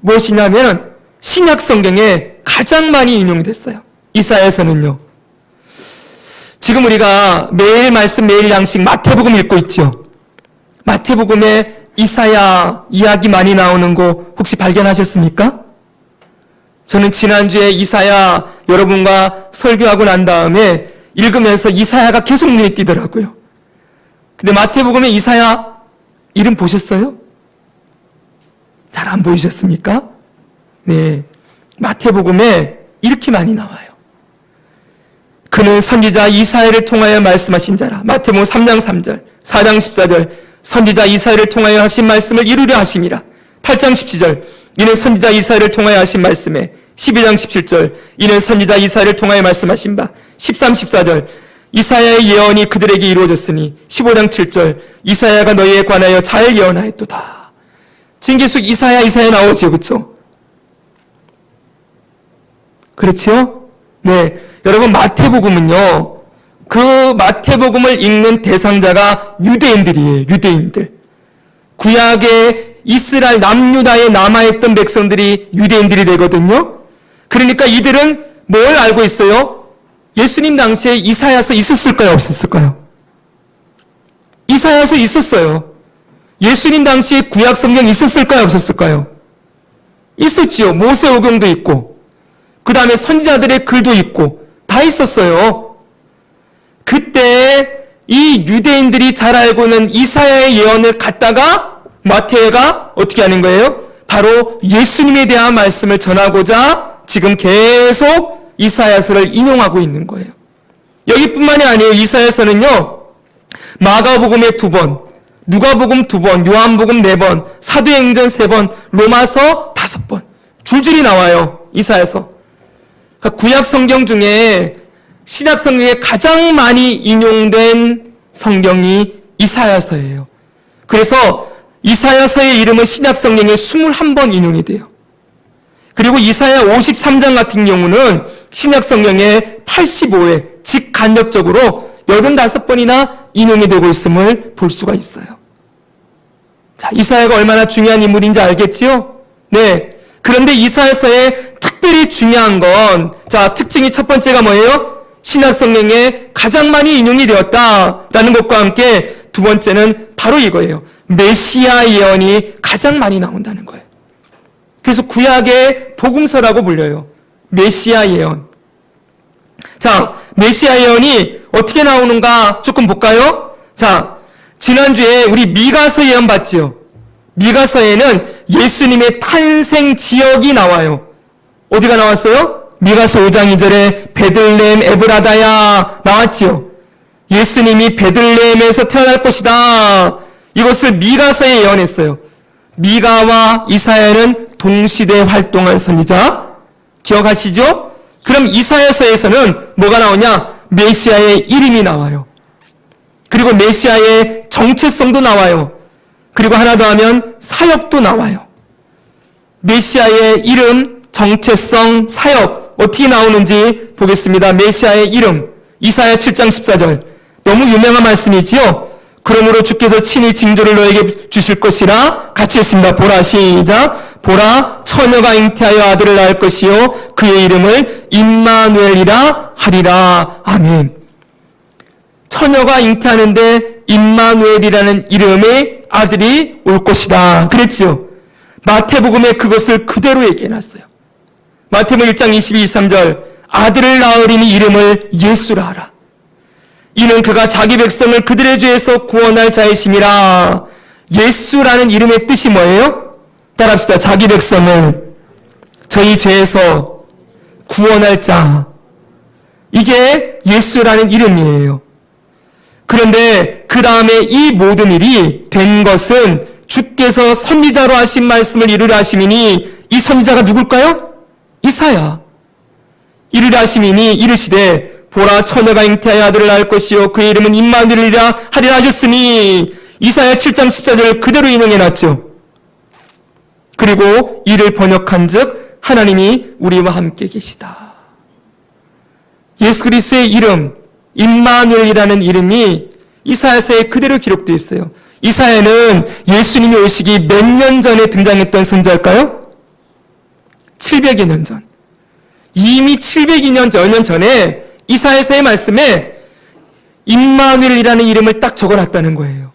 무엇이냐면 신약 성경에 가장 많이 인용됐어요. 이사야서는요. 지금 우리가 매일 말씀, 매일 양식 마태복음 읽고 있죠. 마태복음에 이사야 이야기 많이 나오는 거 혹시 발견하셨습니까? 저는 지난주에 이사야 여러분과 설교하고 난 다음에 읽으면서 이사야가 계속 눈에 띄더라고요. 근데 마태복음에 이사야 이름 보셨어요? 잘 안 보이셨습니까? 네. 마태복음에 이렇게 많이 나와요. 그는 선지자 이사야를 통하여 말씀하신 자라. 마태복음 3장 3절, 4장 14절, 선지자 이사야를 통하여 하신 말씀을 이루려 하심이라. 8장 17절, 이는 선지자 이사야를 통하여 하신 말씀에. 12장 17절, 이는 선지자 이사야를 통하여 말씀하신 바. 13, 14절, 이사야의 예언이 그들에게 이루어졌으니. 15장 7절, 이사야가 너희에 관하여 잘 예언하였도다. 지금 계속 이사야 나오죠, 그렇죠? 그렇지요? 네, 여러분 마태복음은요, 그 마태복음을 읽는 대상자가 유대인들이에요. 유대인들. 구약의 이스라엘 남유다에 남아있던 백성들이 유대인들이 되거든요. 그러니까 이들은 뭘 알고 있어요? 예수님 당시에 이사야서 있었을까요? 없었을까요? 이사야서 있었어요. 예수님 당시에 구약 성경 있었을까요? 없었을까요? 있었지요. 모세오경도 있고, 그 다음에 선지자들의 글도 있고 다 있었어요. 그때 이 유대인들이 잘 알고 있는 이사야의 예언을 갖다가 마태가 어떻게 하는 거예요? 바로 예수님에 대한 말씀을 전하고자 지금 계속 이사야서를 인용하고 있는 거예요. 여기뿐만이 아니에요. 이사야서는요, 마가복음에 2번, 누가복음 2번, 요한복음 4번, 사도행전 3번, 로마서 5번 줄줄이 나와요. 이사야서. 그러니까 구약 성경 중에 신약 성경에 가장 많이 인용된 성경이 이사야서예요. 그래서 이사야서의 이름은 신약 성경에 21번 인용이 돼요. 그리고 이사야 53장 같은 경우는 신약 성경에 85회 직간접적으로 85번이나 인용이 되고 있음을 볼 수가 있어요. 자, 이사야가 얼마나 중요한 인물인지 알겠지요? 네. 그런데 이사야서의 특별히 중요한 건, 자, 특징이 첫 번째가 뭐예요? 신약 성경에 가장 많이 인용이 되었다라는 것과 함께 두 번째는 바로 이거예요. 메시아 예언이 가장 많이 나온다는 거예요. 그래서 구약의 복음서라고 불려요. 메시아 예언. 자, 메시아 예언이 어떻게 나오는가 조금 볼까요? 자, 지난주에 우리 미가서 예언 봤지요? 미가서에는 예수님의 탄생 지역이 나와요. 어디가 나왔어요? 미가서 5장 2절에 베들레헴 에브라다야 나왔지요. 예수님이 베들레헴에서 태어날 것이다. 이것을 미가서에 예언했어요. 미가와 이사야는 동시대 활동한 선지자. 기억하시죠? 그럼 이사야서에서는 뭐가 나오냐? 메시아의 이름이 나와요. 그리고 메시아의 정체성도 나와요. 그리고 하나 더 하면 사역도 나와요. 메시아의 이름, 정체성, 사역 어떻게 나오는지 보겠습니다. 메시아의 이름, 이사야 7장 14절. 너무 유명한 말씀이지요? 그러므로 주께서 친히 징조를 너에게 주실 것이라. 같이 했습니다. 보라, 시작. 보라, 처녀가 잉태하여 아들을 낳을 것이요 그의 이름을 임마누엘이라 하리라. 아멘. 처녀가 잉태하는데 임마누엘이라는 이름의 아들이 올 것이다. 그랬지요. 마태복음에 그것을 그대로 얘기해놨어요. 마태복음 1장 22, 23절. 아들을 낳으리니 이름을 예수라 하라. 이는 그가 자기 백성을 그들의 죄에서 구원할 자이심이라. 예수라는 이름의 뜻이 뭐예요? 따라합시다. 자기 백성을 저희 죄에서 구원할 자. 이게 예수라는 이름이에요. 그런데 그 다음에 이 모든 일이 된 것은 주께서 선지자로 하신 말씀을 이루려 하심이니, 이 선지자가 누굴까요? 이사야. 이루려 하심이니 이르시되 보라, 처녀가 잉태하여 아들을 낳을 것이요 그의 이름은 임마누엘이라 하리라 하셨으니, 이사야 7장 14절을 그대로 인용해놨죠. 그리고 이를 번역한 즉 하나님이 우리와 함께 계시다. 예수 그리스도의 이름 임마누엘이라는 이름이 이사야서에 그대로 기록되어 있어요. 이사야는 예수님이 오시기 몇 년 전에 등장했던 선지자일까요? 700여 년 전. 이미 702년 전에 이사야서의 말씀에 임마누엘이라는 이름을 딱 적어놨다는 거예요.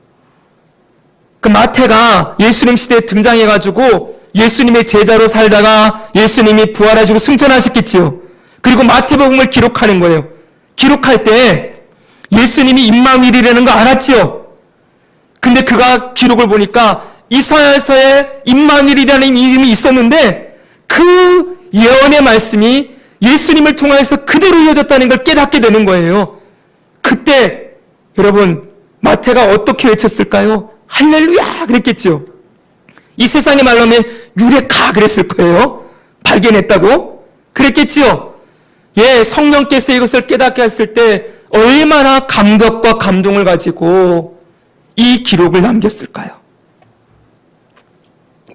그 마태가 예수님 시대에 등장해가지고 예수님의 제자로 살다가 예수님이 부활하시고 승천하셨겠지요. 그리고 마태복음을 기록하는 거예요. 기록할 때 예수님이 임마누엘이라는 거 알았지요. 근데 그가 기록을 보니까 이사야서에 임마누엘이라는 이름이 있었는데 그 예언의 말씀이 예수님을 통하여서 그대로 이어졌다는 걸 깨닫게 되는 거예요. 그때 여러분 마태가 어떻게 외쳤을까요? 할렐루야 그랬겠죠. 이 세상의 말로 하면 유레카 그랬을 거예요. 발견했다고 그랬겠지요. 예, 성령께서 이것을 깨닫게 했을 때 얼마나 감격과 감동을 가지고 이 기록을 남겼을까요?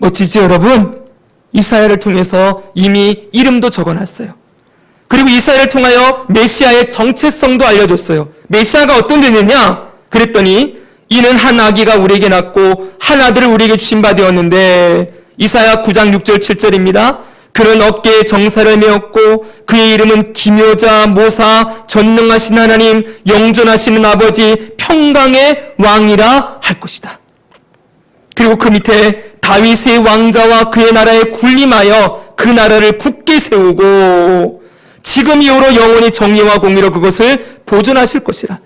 멋지지 여러분? 이사야를 통해서 이미 이름도 적어놨어요. 그리고 이사야를 통하여 메시아의 정체성도 알려줬어요. 메시아가 어떤 존재냐? 그랬더니 이는 한 아기가 우리에게 낳고 한 아들을 우리에게 주신 바 되었는데 이사야 9장 6절 7절입니다. 그는 어깨에 정사를 메었고 그의 이름은 기묘자, 모사, 전능하신 하나님, 영존하시는 아버지, 평강의 왕이라 할 것이다. 그리고 그 밑에 다윗의 왕자와 그의 나라에 군림하여 그 나라를 굳게 세우고 지금 이후로 영원히 정의와 공의로 그것을 보존하실 것이라.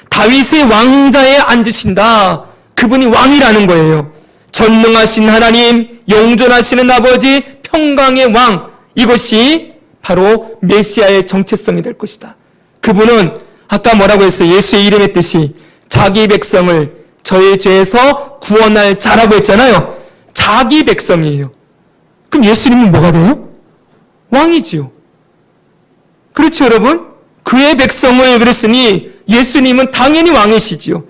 다윗의 왕자에 앉으신다. 그분이 왕이라는 거예요. 전능하신 하나님, 영존하시는 아버지, 평강의 왕. 이것이 바로 메시아의 정체성이 될 것이다. 그분은 아까 뭐라고 했어요? 예수의 이름의 뜻이 자기 백성을 저의 죄에서 구원할 자라고 했잖아요. 자기 백성이에요. 그럼 예수님은 뭐가 돼요? 왕이지요. 그렇죠, 여러분? 그의 백성을 그랬으니 예수님은 당연히 왕이시지요.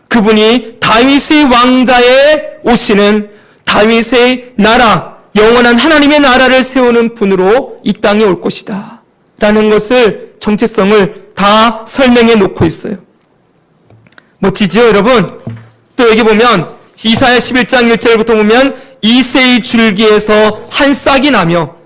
그분이 다윗의 왕자에 오시는 다윗의 나라, 영원한 하나님의 나라를 세우는 분으로 이 땅에 올 것이다. 라는 것을, 정체성을 다 설명해 놓고 있어요. 멋지죠, 여러분? 또 여기 보면 이사야 11장 1절부터 보면 이새의 줄기에서 한 싹이 나며,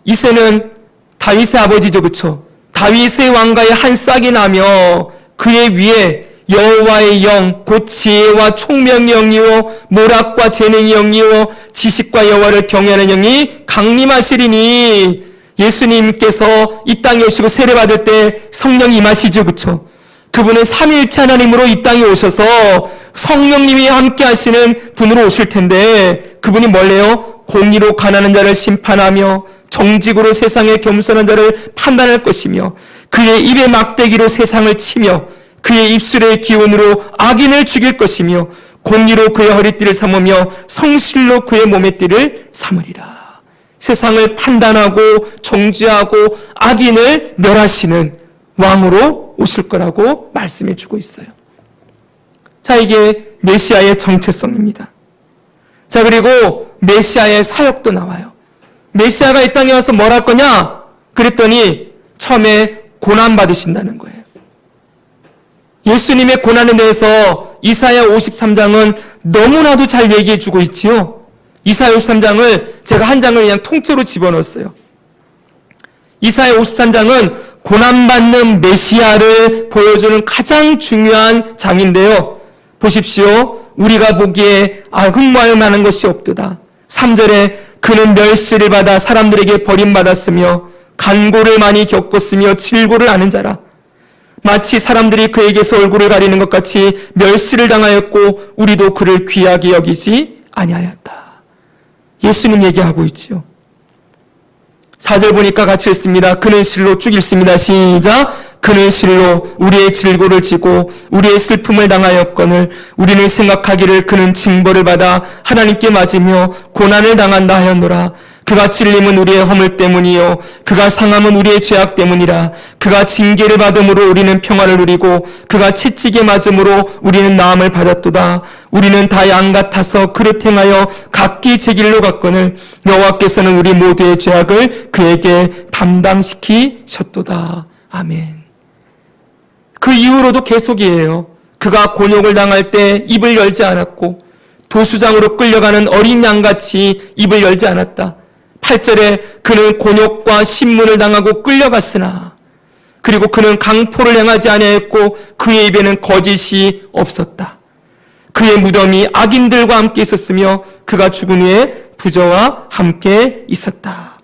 이새는 다윗의 아버지죠, 그렇죠? 다윗의 왕가의 한 싹이 나며 그의 위에 여호와의 영, 곧 지혜와 총명의 영이요 모락과 재능의 영이요 지식과 여호와를 경외하는 영이 강림하시리니. 예수님께서 이 땅에 오시고 세례받을 때 성령이 임하시죠, 그렇죠? 그분은 삼위일체 하나님으로 이 땅에 오셔서 성령님이 함께 하시는 분으로 오실 텐데 그분이 뭘래요? 공의로 가난한 자를 심판하며 정직으로 세상에 겸손한 자를 판단할 것이며 그의 입의 막대기로 세상을 치며 그의 입술의 기운으로 악인을 죽일 것이며 공의로 그의 허리띠를 삼으며 성실로 그의 몸의 띠를 삼으리라. 세상을 판단하고 정죄하고 악인을 멸하시는 왕으로 오실 거라고 말씀해 주고 있어요. 자, 이게 메시아의 정체성입니다. 자, 그리고 메시아의 사역도 나와요. 메시아가 이 땅에 와서 뭘 할 거냐? 그랬더니 처음에 고난받으신다는 거예요. 예수님의 고난에 대해서 이사야 53장은 너무나도 잘 얘기해 주고 있지요. 이사야 53장을 제가 한 장을 그냥 통째로 집어넣었어요. 이사야 53장은 고난받는 메시아를 보여주는 가장 중요한 장인데요. 보십시오. 우리가 보기에 흠모할 만한 것이 없도다. 3절에 그는 멸시를 받아 사람들에게 버림받았으며 간고를 많이 겪었으며 질고를 아는 자라. 마치 사람들이 그에게서 얼굴을 가리는 것 같이 멸시를 당하였고 우리도 그를 귀하게 여기지 아니하였다. 예수님 얘기하고 있지요. 4절 보니까 같이 읽습니다. 그는 실로 쭉 읽습니다. 시작. 그는 실로 우리의 질고를 지고 우리의 슬픔을 당하였거늘 우리는 생각하기를 그는 징벌을 받아 하나님께 맞으며 고난을 당한다 하였노라. 그가 찔림은 우리의 허물 때문이요 그가 상함은 우리의 죄악 때문이라. 그가 징계를 받음으로 우리는 평화를 누리고 그가 채찍에 맞음으로 우리는 나음을 받았도다. 우리는 다 양 같아서 그릇 행하여 각기 제 길로 갔거늘 여호와께서는 우리 모두의 죄악을 그에게 담당시키셨도다. 아멘. 그 이후로도 계속이에요. 그가 곤욕을 당할 때 입을 열지 않았고 도수장으로 끌려가는 어린 양같이 입을 열지 않았다. 8절에 그는 곤욕과 신문을 당하고 끌려갔으나 그리고 그는 강포를 행하지 아니하였고 그의 입에는 거짓이 없었다. 그의 무덤이 악인들과 함께 있었으며 그가 죽은 후에 부자와 함께 있었다.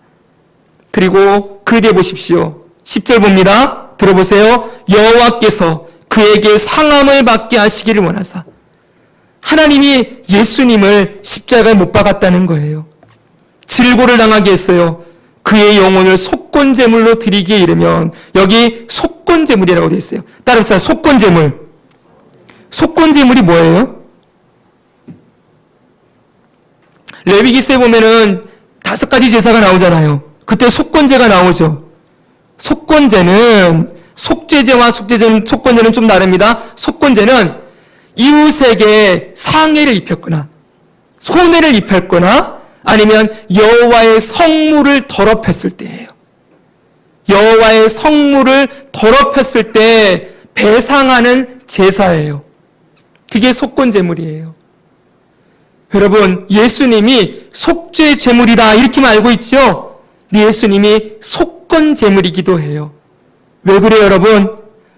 그리고 그 뒤에 보십시오. 10절 봅니다. 들어보세요. 여호와께서 그에게 상함을 받게 하시기를 원하사. 하나님이 예수님을 십자가에 못 박았다는 거예요. 질고를 당하게 했어요. 그의 영혼을 속건제물로 드리기에 이르면, 여기 속건제물이라고 되어 있어요. 따라합시다. 속건제물. 속건제물이 뭐예요? 레위기서에 보면은 5가지 제사가 나오잖아요. 그때 속건제가 나오죠. 속건제는 속죄제와 속건제는 좀 다릅니다. 속건제는 이웃에게 상해를 입혔거나 손해를 입혔거나 아니면 여호와의 성물을 더럽혔을 때예요. 여호와의 성물을 더럽혔을 때 배상하는 제사예요. 그게 속건제물이에요. 여러분, 예수님이 속죄제물이다 이렇게만 알고 있죠? 예수님이 속건제물이기도 해요. 왜 그래요, 여러분?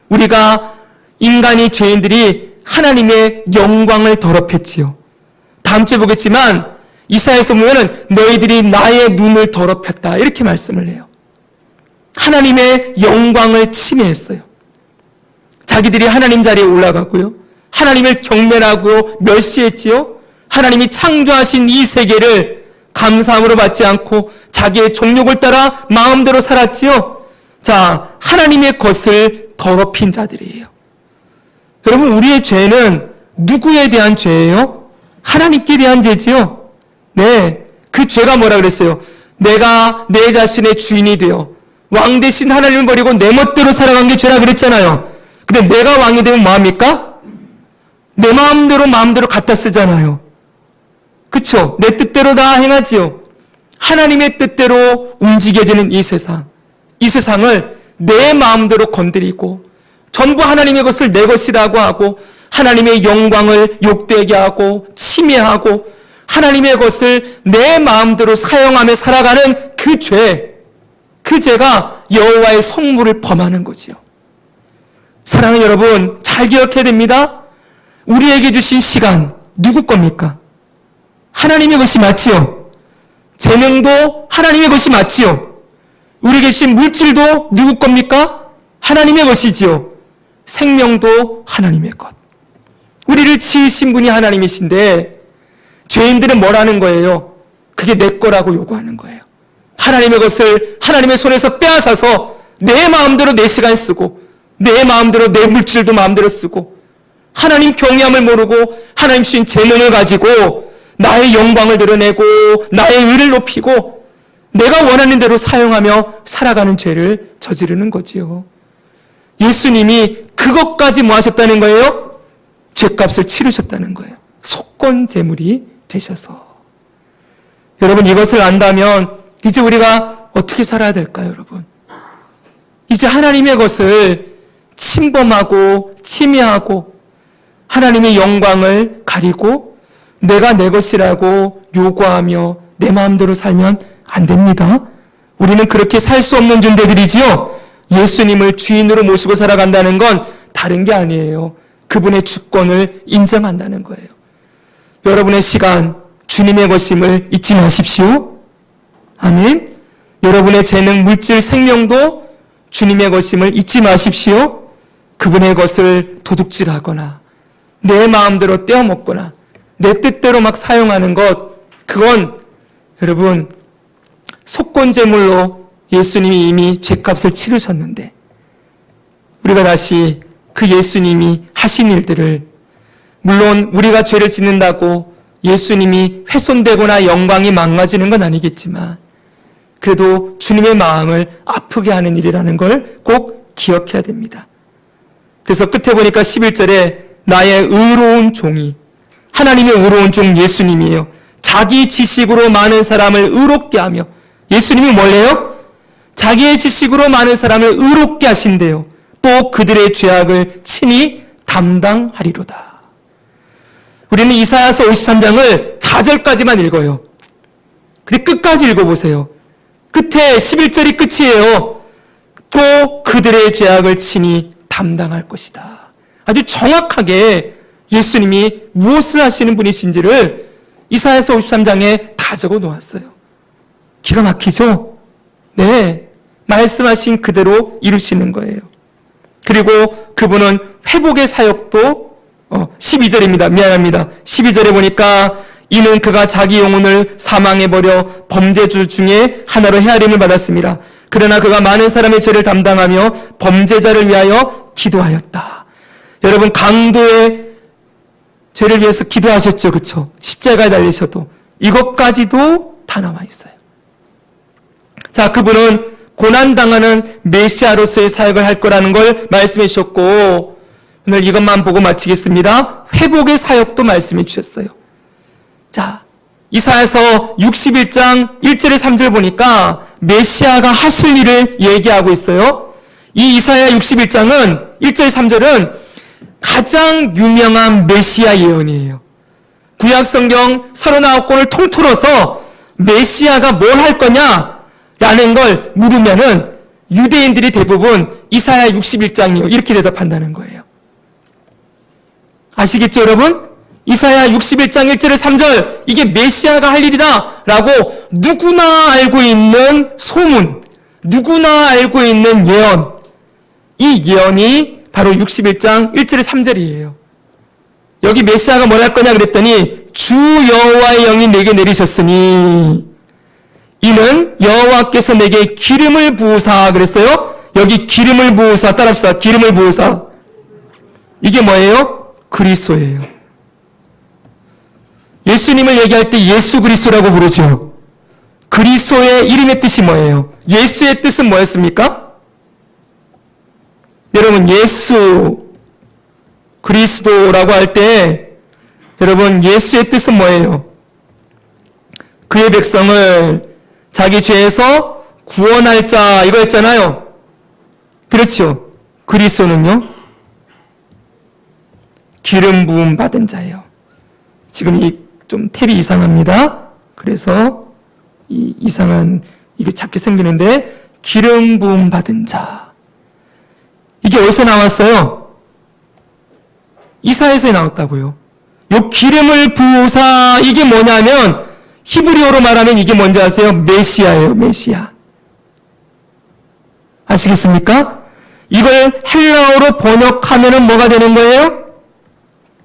우리가 인간이 죄인들이 하나님의 영광을 더럽혔지요. 다음 주에 보겠지만 이사야에서 보면은 너희들이 나의 눈을 더럽혔다 이렇게 말씀을 해요. 하나님의 영광을 침해했어요. 자기들이 하나님 자리에 올라가고요. 하나님을 경멸하고 멸시했지요. 하나님이 창조하신 이 세계를 감사함으로 받지 않고 자기의 정욕을 따라 마음대로 살았지요. 자, 하나님의 것을 더럽힌 자들이에요. 여러분, 우리의 죄는 누구에 대한 죄예요? 하나님께 대한 죄지요. 네, 그 죄가 뭐라 그랬어요? 내가 내 자신의 주인이 되어 왕 대신 하나님을 버리고 내 멋대로 살아간 게 죄라 그랬잖아요. 근데 내가 왕이 되면 뭐합니까? 내 마음대로 갖다 쓰잖아요. 그쵸? 내 뜻대로 다 행하지요. 하나님의 뜻대로 움직여지는 이 세상. 이 세상을 내 마음대로 건드리고 전부 하나님의 것을 내 것이라고 하고 하나님의 영광을 욕되게 하고 침해하고 하나님의 것을 내 마음대로 사용하며 살아가는 그 죄가 여호와의 성물을 범하는 거지요. 사랑하는 여러분, 잘 기억해야 됩니다. 우리에게 주신 시간 누구 겁니까? 하나님의 것이 맞지요. 재능도 하나님의 것이 맞지요. 우리에게 주신 물질도 누구 겁니까? 하나님의 것이지요. 생명도 하나님의 것. 우리를 지으신 분이 하나님이신데 죄인들은 뭐라는 거예요? 그게 내 거라고 요구하는 거예요. 하나님의 것을 하나님의 손에서 빼앗아서 내 마음대로 내 시간 쓰고 내 마음대로 내 물질도 마음대로 쓰고 하나님 경외함을 모르고 하나님 주신 재능을 가지고 나의 영광을 드러내고 나의 의를 높이고 내가 원하는 대로 사용하며 살아가는 죄를 저지르는 거지요. 예수님이 그것까지 뭐 하셨다는 거예요? 죄값을 치르셨다는 거예요. 속건제물이 되셔서. 여러분, 이것을 안다면 이제 우리가 어떻게 살아야 될까요, 여러분? 이제 하나님의 것을 침범하고 침해하고 하나님의 영광을 가리고 내가 내 것이라고 요구하며 내 마음대로 살면 안 됩니다. 우리는 그렇게 살 수 없는 존재들이지요. 예수님을 주인으로 모시고 살아간다는 건 다른 게 아니에요. 그분의 주권을 인정한다는 거예요. 여러분의 시간, 주님의 것임을 잊지 마십시오. 아멘. 여러분의 재능, 물질, 생명도 주님의 것임을 잊지 마십시오. 그분의 것을 도둑질하거나 내 마음대로 떼어먹거나 내 뜻대로 막 사용하는 것, 그건 여러분 속건제물로 예수님이 이미 죄값을 치르셨는데 우리가 다시 그 예수님이 하신 일들을, 물론 우리가 죄를 짓는다고 예수님이 훼손되거나 영광이 망가지는 건 아니겠지만 그래도 주님의 마음을 아프게 하는 일이라는 걸 꼭 기억해야 됩니다. 그래서 끝에 보니까 11절에 나의 의로운 종이, 하나님의 의로운 종 예수님이에요. 자기 지식으로 많은 사람을 의롭게 하며, 예수님이 뭘래요? 자기의 지식으로 많은 사람을 의롭게 하신대요. 또 그들의 죄악을 친히 담당하리로다. 우리는 이사야서 53장을 4절까지만 읽어요. 근데 끝까지 읽어보세요. 끝에 11절이 끝이에요. 또 그들의 죄악을 친히 담당할 것이다. 아주 정확하게 예수님이 무엇을 하시는 분이신지를 이사야서 53장에 다 적어 놓았어요. 기가 막히죠? 네. 말씀하신 그대로 이루시는 거예요. 그리고 그분은 회복의 사역도 12절입니다. 미안합니다. 12절에 보니까 이는 그가 자기 영혼을 사망에 버려 범죄주 중에 하나로 헤아림을 받았습니다. 그러나 그가 많은 사람의 죄를 담당하며 범죄자를 위하여 기도하였다. 여러분, 강도의 죄를 위해서 기도하셨죠, 그렇죠? 십자가에 달리셔도 이것까지도 다 나와 있어요. 자, 그분은 고난당하는 메시아로서의 사역을 할 거라는 걸 말씀해 주셨고, 오늘 이것만 보고 마치겠습니다. 회복의 사역도 말씀해 주셨어요. 자, 이사야서 61장 1절에 3절 보니까 메시아가 하실 일을 얘기하고 있어요. 이 이사야 61장은 1절 3절은 가장 유명한 메시아 예언이에요. 구약성경 39권을 통틀어서 메시아가 뭘 할 거냐라는 걸 물으면은 유대인들이 대부분 이사야 61장이요 이렇게 대답한다는 거예요. 아시겠죠, 여러분? 이사야 61장 1절에 3절, 이게 메시아가 할 일이다 라고 누구나 알고 있는 소문, 누구나 알고 있는 예언, 이 예언이 바로 61장 1절에 3절이에요. 여기 메시아가 뭘 할 거냐 그랬더니 주 여호와의 영이 내게 내리셨으니 이는 여호와께서 내게 기름을 부으사 그랬어요. 여기 기름을 부으사, 따라합시다. 기름을 부으사. 이게 뭐예요? 그리스도예요. 예수님을 얘기할 때 예수 그리스도라고 부르죠. 그리스도의 이름의 뜻이 뭐예요? 예수의 뜻은 뭐였습니까? 여러분, 예수 그리스도라고 할 때 여러분, 예수의 뜻은 뭐예요? 그의 백성을 자기 죄에서 구원할 자, 이거였잖아요. 그렇죠? 그리스도는요? 기름 부음 받은 자예요. 지금 이 좀 탭이 이상합니다. 그래서 이 이상한 이게 자꾸 생기는데 기름 부음 받은 자. 이게 어디서 나왔어요? 이사야에서 나왔다고요. 요 기름을 부으사 이게 뭐냐면 히브리어로 말하면 이게 뭔지 아세요? 메시아예요. 메시아. 아시겠습니까? 이걸 헬라어로 번역하면은 뭐가 되는 거예요?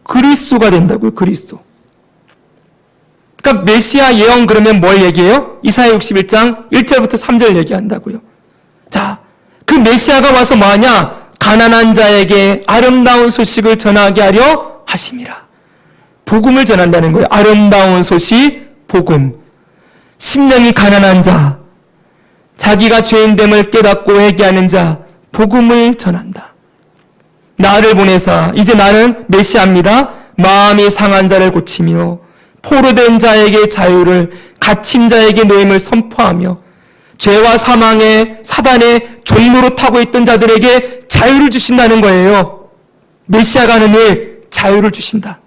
그리스도가 된다고요. 그리스도. 그러니까 메시아 예언 그러면 뭘 얘기해요? 이사야 61장 1절부터 3절 얘기한다고요. 자, 그 메시아가 와서 뭐하냐? 가난한 자에게 아름다운 소식을 전하게 하려 하심이라. 복음을 전한다는 거예요. 아름다운 소식, 복음. 심령이 가난한 자, 자기가 죄인됨을 깨닫고 회개하는 자, 복음을 전한다. 나를 보내사 이제 나는 메시아입니다. 마음이 상한 자를 고치며 포로된 자에게 자유를, 갇힌 자에게 노임을 선포하며 죄와 사망의 사단의 종로로 타고 있던 자들에게 자유를 주신다는 거예요. 메시아가 하는 일, 자유를 주신다.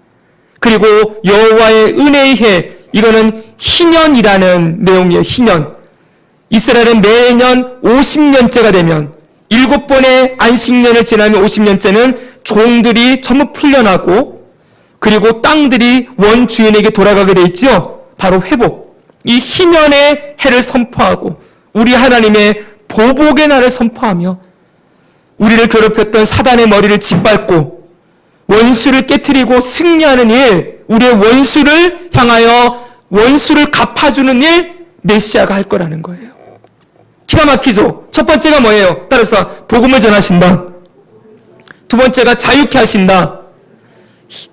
그리고 여호와의 은혜의 해, 이거는 희년이라는 내용이에요. 희년. 이스라엘은 매년 50년째가 되면 7번의 안식년을 지나면 50년째는 종들이 전부 풀려나고 그리고 땅들이 원주인에게 돌아가게 돼 있죠. 바로 회복. 이 희년의 해를 선포하고 우리 하나님의 보복의 날을 선포하며 우리를 괴롭혔던 사단의 머리를 짓밟고 원수를 깨트리고 승리하는 일, 우리의 원수를 향하여 원수를 갚아주는 일 메시아가 할 거라는 거예요. 기가 막히죠? 첫 번째가 뭐예요? 따라서 복음을 전하신다. 두 번째가 자유케 하신다.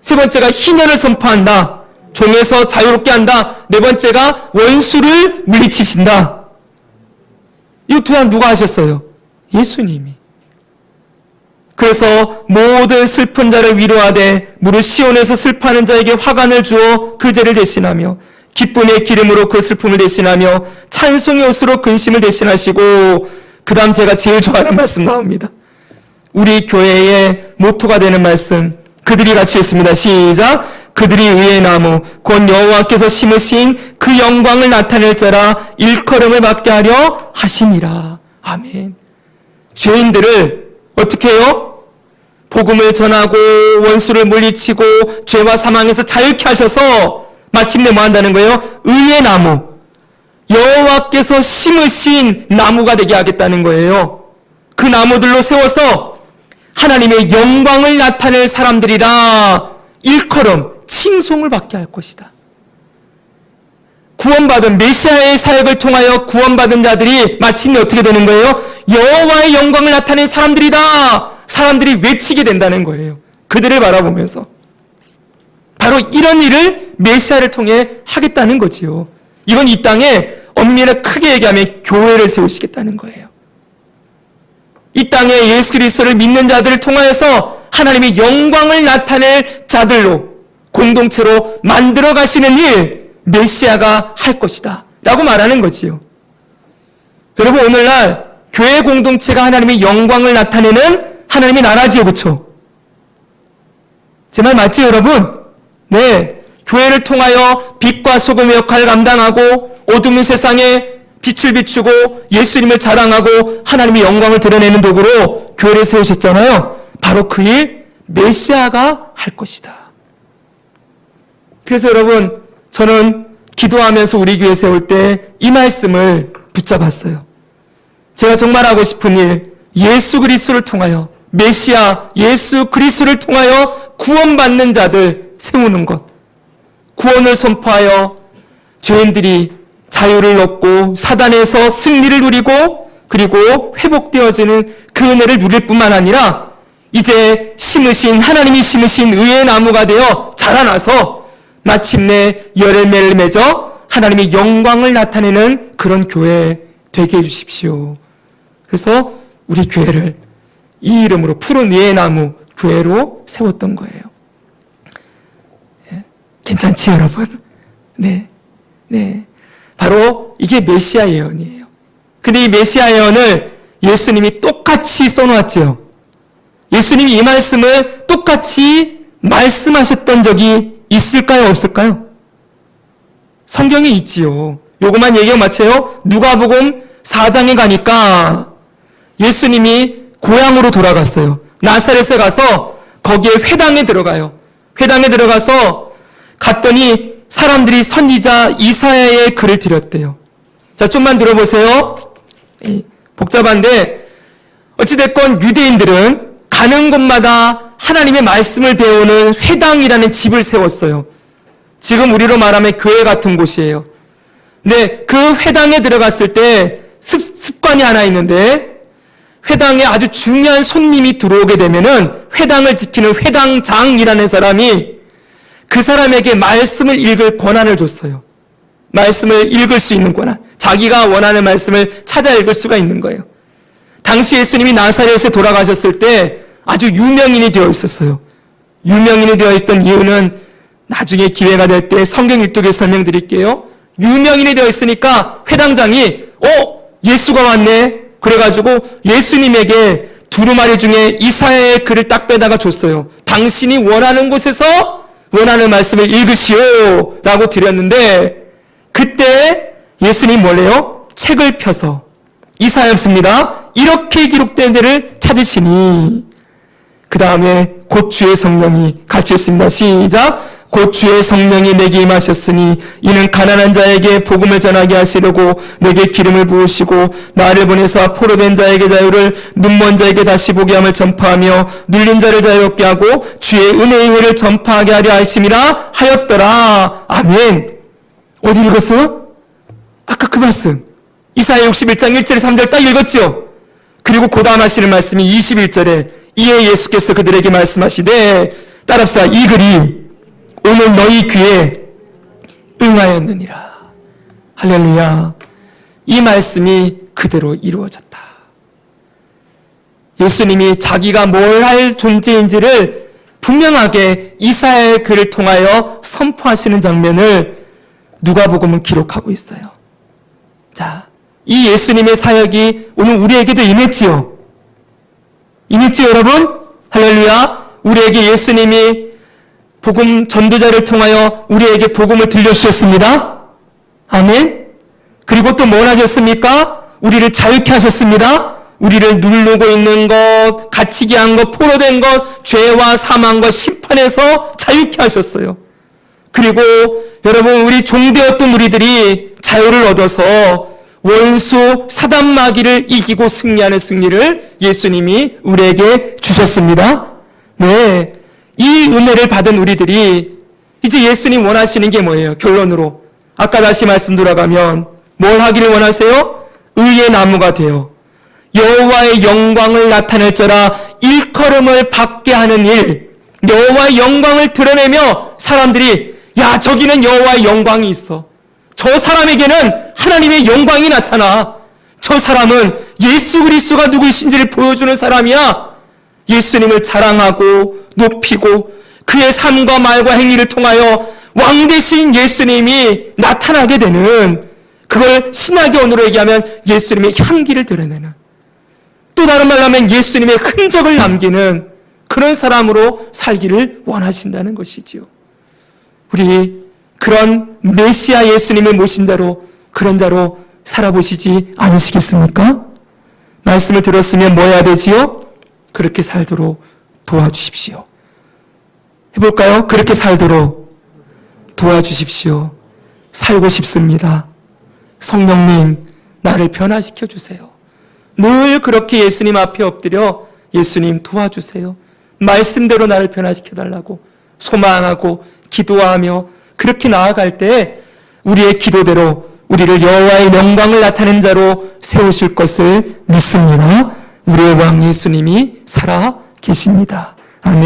세 번째가 희년을 선포한다. 종에서 자유롭게 한다. 네 번째가 원수를 물리치신다. 이 또한 누가 하셨어요? 예수님이. 그래서 모든 슬픈 자를 위로하되 무릇 시온에서 슬퍼하는 자에게 화관을 주어 그 죄를 대신하며 기쁨의 기름으로 그 슬픔을 대신하며 찬송의 옷으로 근심을 대신하시고 그 다음 제가 제일 좋아하는 말씀 나옵니다. 우리 교회의 모토가 되는 말씀 그들이 같이 했습니다. 시작. 그들이 의의 나무 곧 여호와께서 심으신 그 영광을 나타낼 자라 일컬음을 받게 하려 하심이라. 아멘. 죄인들을 어떻게 해요? 복음을 전하고 원수를 물리치고 죄와 사망에서 자유케 하셔서 마침내 뭐 한다는 거예요? 의의 나무. 여호와께서 심으신 나무가 되게 하겠다는 거예요. 그 나무들로 세워서 하나님의 영광을 나타낼 사람들이라 일컬음 칭송을 받게 할 것이다. 구원받은 메시아의 사역을 통하여 구원받은 자들이 마침내 어떻게 되는 거예요? 여호와의 영광을 나타낸 사람들이다. 사람들이 외치게 된다는 거예요. 그들을 바라보면서. 바로 이런 일을 메시아를 통해 하겠다는 거지요. 이건 이 땅에 엄밀히 크게 얘기하면 교회를 세우시겠다는 거예요. 이 땅에 예수 그리스도를 믿는 자들을 통하여서 하나님의 영광을 나타낼 자들로 공동체로 만들어 가시는 일 메시아가 할 것이다 라고 말하는 거지요. 여러분, 오늘날 교회 공동체가 하나님의 영광을 나타내는 하나님의 나라지요. 그렇죠? 제 말 맞죠, 여러분? 네, 교회를 통하여 빛과 소금의 역할을 감당하고 어두운 세상에 빛을 비추고 예수님을 자랑하고 하나님의 영광을 드러내는 도구로 교회를 세우셨잖아요. 바로 그 일 메시아가 할 것이다. 그래서 여러분, 저는 기도하면서 우리 교회 세울 때 이 말씀을 붙잡았어요. 제가 정말 하고 싶은 일, 예수 그리스도를 통하여, 메시아 예수 그리스도를 통하여 구원받는 자들 세우는 것, 구원을 선포하여 죄인들이 자유를 얻고 사단에서 승리를 누리고 그리고 회복되어지는 그 은혜를 누릴 뿐만 아니라 이제 하나님이 심으신 의의 나무가 되어 자라나서 마침내 열매를 맺어 하나님의 영광을 나타내는 그런 교회 되게 해주십시오. 그래서 우리 교회를 이 이름으로 푸른 의의 나무 교회로 세웠던 거예요. 괜찮지, 여러분? 네. 바로 이게 메시아 예언이에요. 근데 이 메시아 예언을 예수님이 똑같이 써놓았죠. 예수님이 이 말씀을 똑같이 말씀하셨던 적이 있을까요, 없을까요? 성경에 있지요. 요것만 얘기하고 마쳐요. 누가복음 4장에 가니까 예수님이 고향으로 돌아갔어요. 나사렛에 가서 거기에 회당에 들어가요. 회당에 들어가서 갔더니 사람들이 선지자 이사야의 글을 드렸대요. 자, 좀만 들어보세요. 복잡한데 어찌됐건 유대인들은 가는 곳마다 하나님의 말씀을 배우는 회당이라는 집을 세웠어요. 지금 우리로 말하면 교회 같은 곳이에요. 근데 그 회당에 들어갔을 때 습관이 하나 있는데, 회당에 아주 중요한 손님이 들어오게 되면은 회당을 지키는 회당장이라는 사람이 그 사람에게 말씀을 읽을 권한을 줬어요. 말씀을 읽을 수 있는 권한. 자기가 원하는 말씀을 찾아 읽을 수가 있는 거예요. 당시 예수님이 나사렛에 돌아가셨을 때 아주 유명인이 되어 있었어요. 유명인이 되어 있던 이유는 나중에 기회가 될 때 성경 12개 설명드릴게요. 유명인이 되어 있으니까 회당장이 예수가 왔네. 그래가지고 예수님에게 두루마리 중에 이사야의 글을 딱 빼다가 줬어요. 당신이 원하는 곳에서 원하는 말씀을 읽으시오 라고 드렸는데, 그때 예수님 뭐래요? 책을 펴서 이사야였습니다. 이렇게 기록된 데를 찾으시니, 그 다음에 곧 주의 성령이 같이 있습니다. 시작. 곧 주의 성령이 내게 임하셨으니 이는 가난한 자에게 복음을 전하게 하시려고 내게 기름을 부으시고 나를 보내사 포로된 자에게 자유를, 눈먼 자에게 다시 보게 함을 전파하며 눌린 자를 자유롭게 하고 주의 은혜의 회를 전파하게 하려 하심이라 하였더라. 아멘. 어디 읽었어요? 아까 그 말씀 이사야 61장 1절 3절 딱 읽었죠? 그리고 그 다음 하시는 말씀이 21절에 이에 예수께서 그들에게 말씀하시되, 따라합시다. 이 글이 오늘 너희 귀에 응하였느니라. 할렐루야. 이 말씀이 그대로 이루어졌다. 예수님이 자기가 뭘 할 존재인지를 분명하게 이사야의 글을 통하여 선포하시는 장면을 누가복음은 기록하고 있어요. 자, 이 예수님의 사역이 오늘 우리에게도 임했지요. 임했지요, 여러분? 할렐루야. 우리에게 예수님이 복음 전도자를 통하여 우리에게 복음을 들려주셨습니다. 아멘. 그리고 또 뭘 하셨습니까? 우리를 자유케 하셨습니다. 우리를 누르고 있는 것, 갇히게 한 것, 포로된 것, 죄와 사망과 심판에서 자유케 하셨어요. 그리고 여러분, 우리 종되었던 우리들이 자유를 얻어서 원수 사단 마귀를 이기고 승리하는 승리를 예수님이 우리에게 주셨습니다. 네, 이 은혜를 받은 우리들이 이제 예수님 원하시는 게 뭐예요? 결론으로 아까 다시 말씀 돌아가면 뭘 하기를 원하세요? 의의 나무가 되어 여호와의 영광을 나타낼 자라 일컬음을 받게 하는 일, 여호와의 영광을 드러내며 사람들이 야, 저기는 여호와의 영광이 있어. 저 사람에게는 하나님의 영광이 나타나. 저 사람은 예수 그리스도가 누구이신지를 보여주는 사람이야. 예수님을 자랑하고 높이고 그의 삶과 말과 행위를 통하여 왕 되신 예수님이 나타나게 되는, 그걸 신학의 언어로 얘기하면 예수님의 향기를 드러내는, 또 다른 말로 하면 예수님의 흔적을 남기는 그런 사람으로 살기를 원하신다는 것이지요. 우리 그런 메시아 예수님을 모신 자로, 그런 자로 살아보시지 않으시겠습니까? 말씀을 들었으면 뭐 해야 되지요? 그렇게 살도록 도와주십시오. 해볼까요? 그렇게 살도록 도와주십시오. 살고 싶습니다. 성령님, 나를 변화시켜 주세요. 늘 그렇게 예수님 앞에 엎드려 예수님 도와주세요. 말씀대로 나를 변화시켜 달라고 소망하고 기도하며 그렇게 나아갈 때 우리의 기도대로 우리를 여호와의 영광을 나타낸 자로 세우실 것을 믿습니다. 우리의 왕 예수님이 살아 계십니다.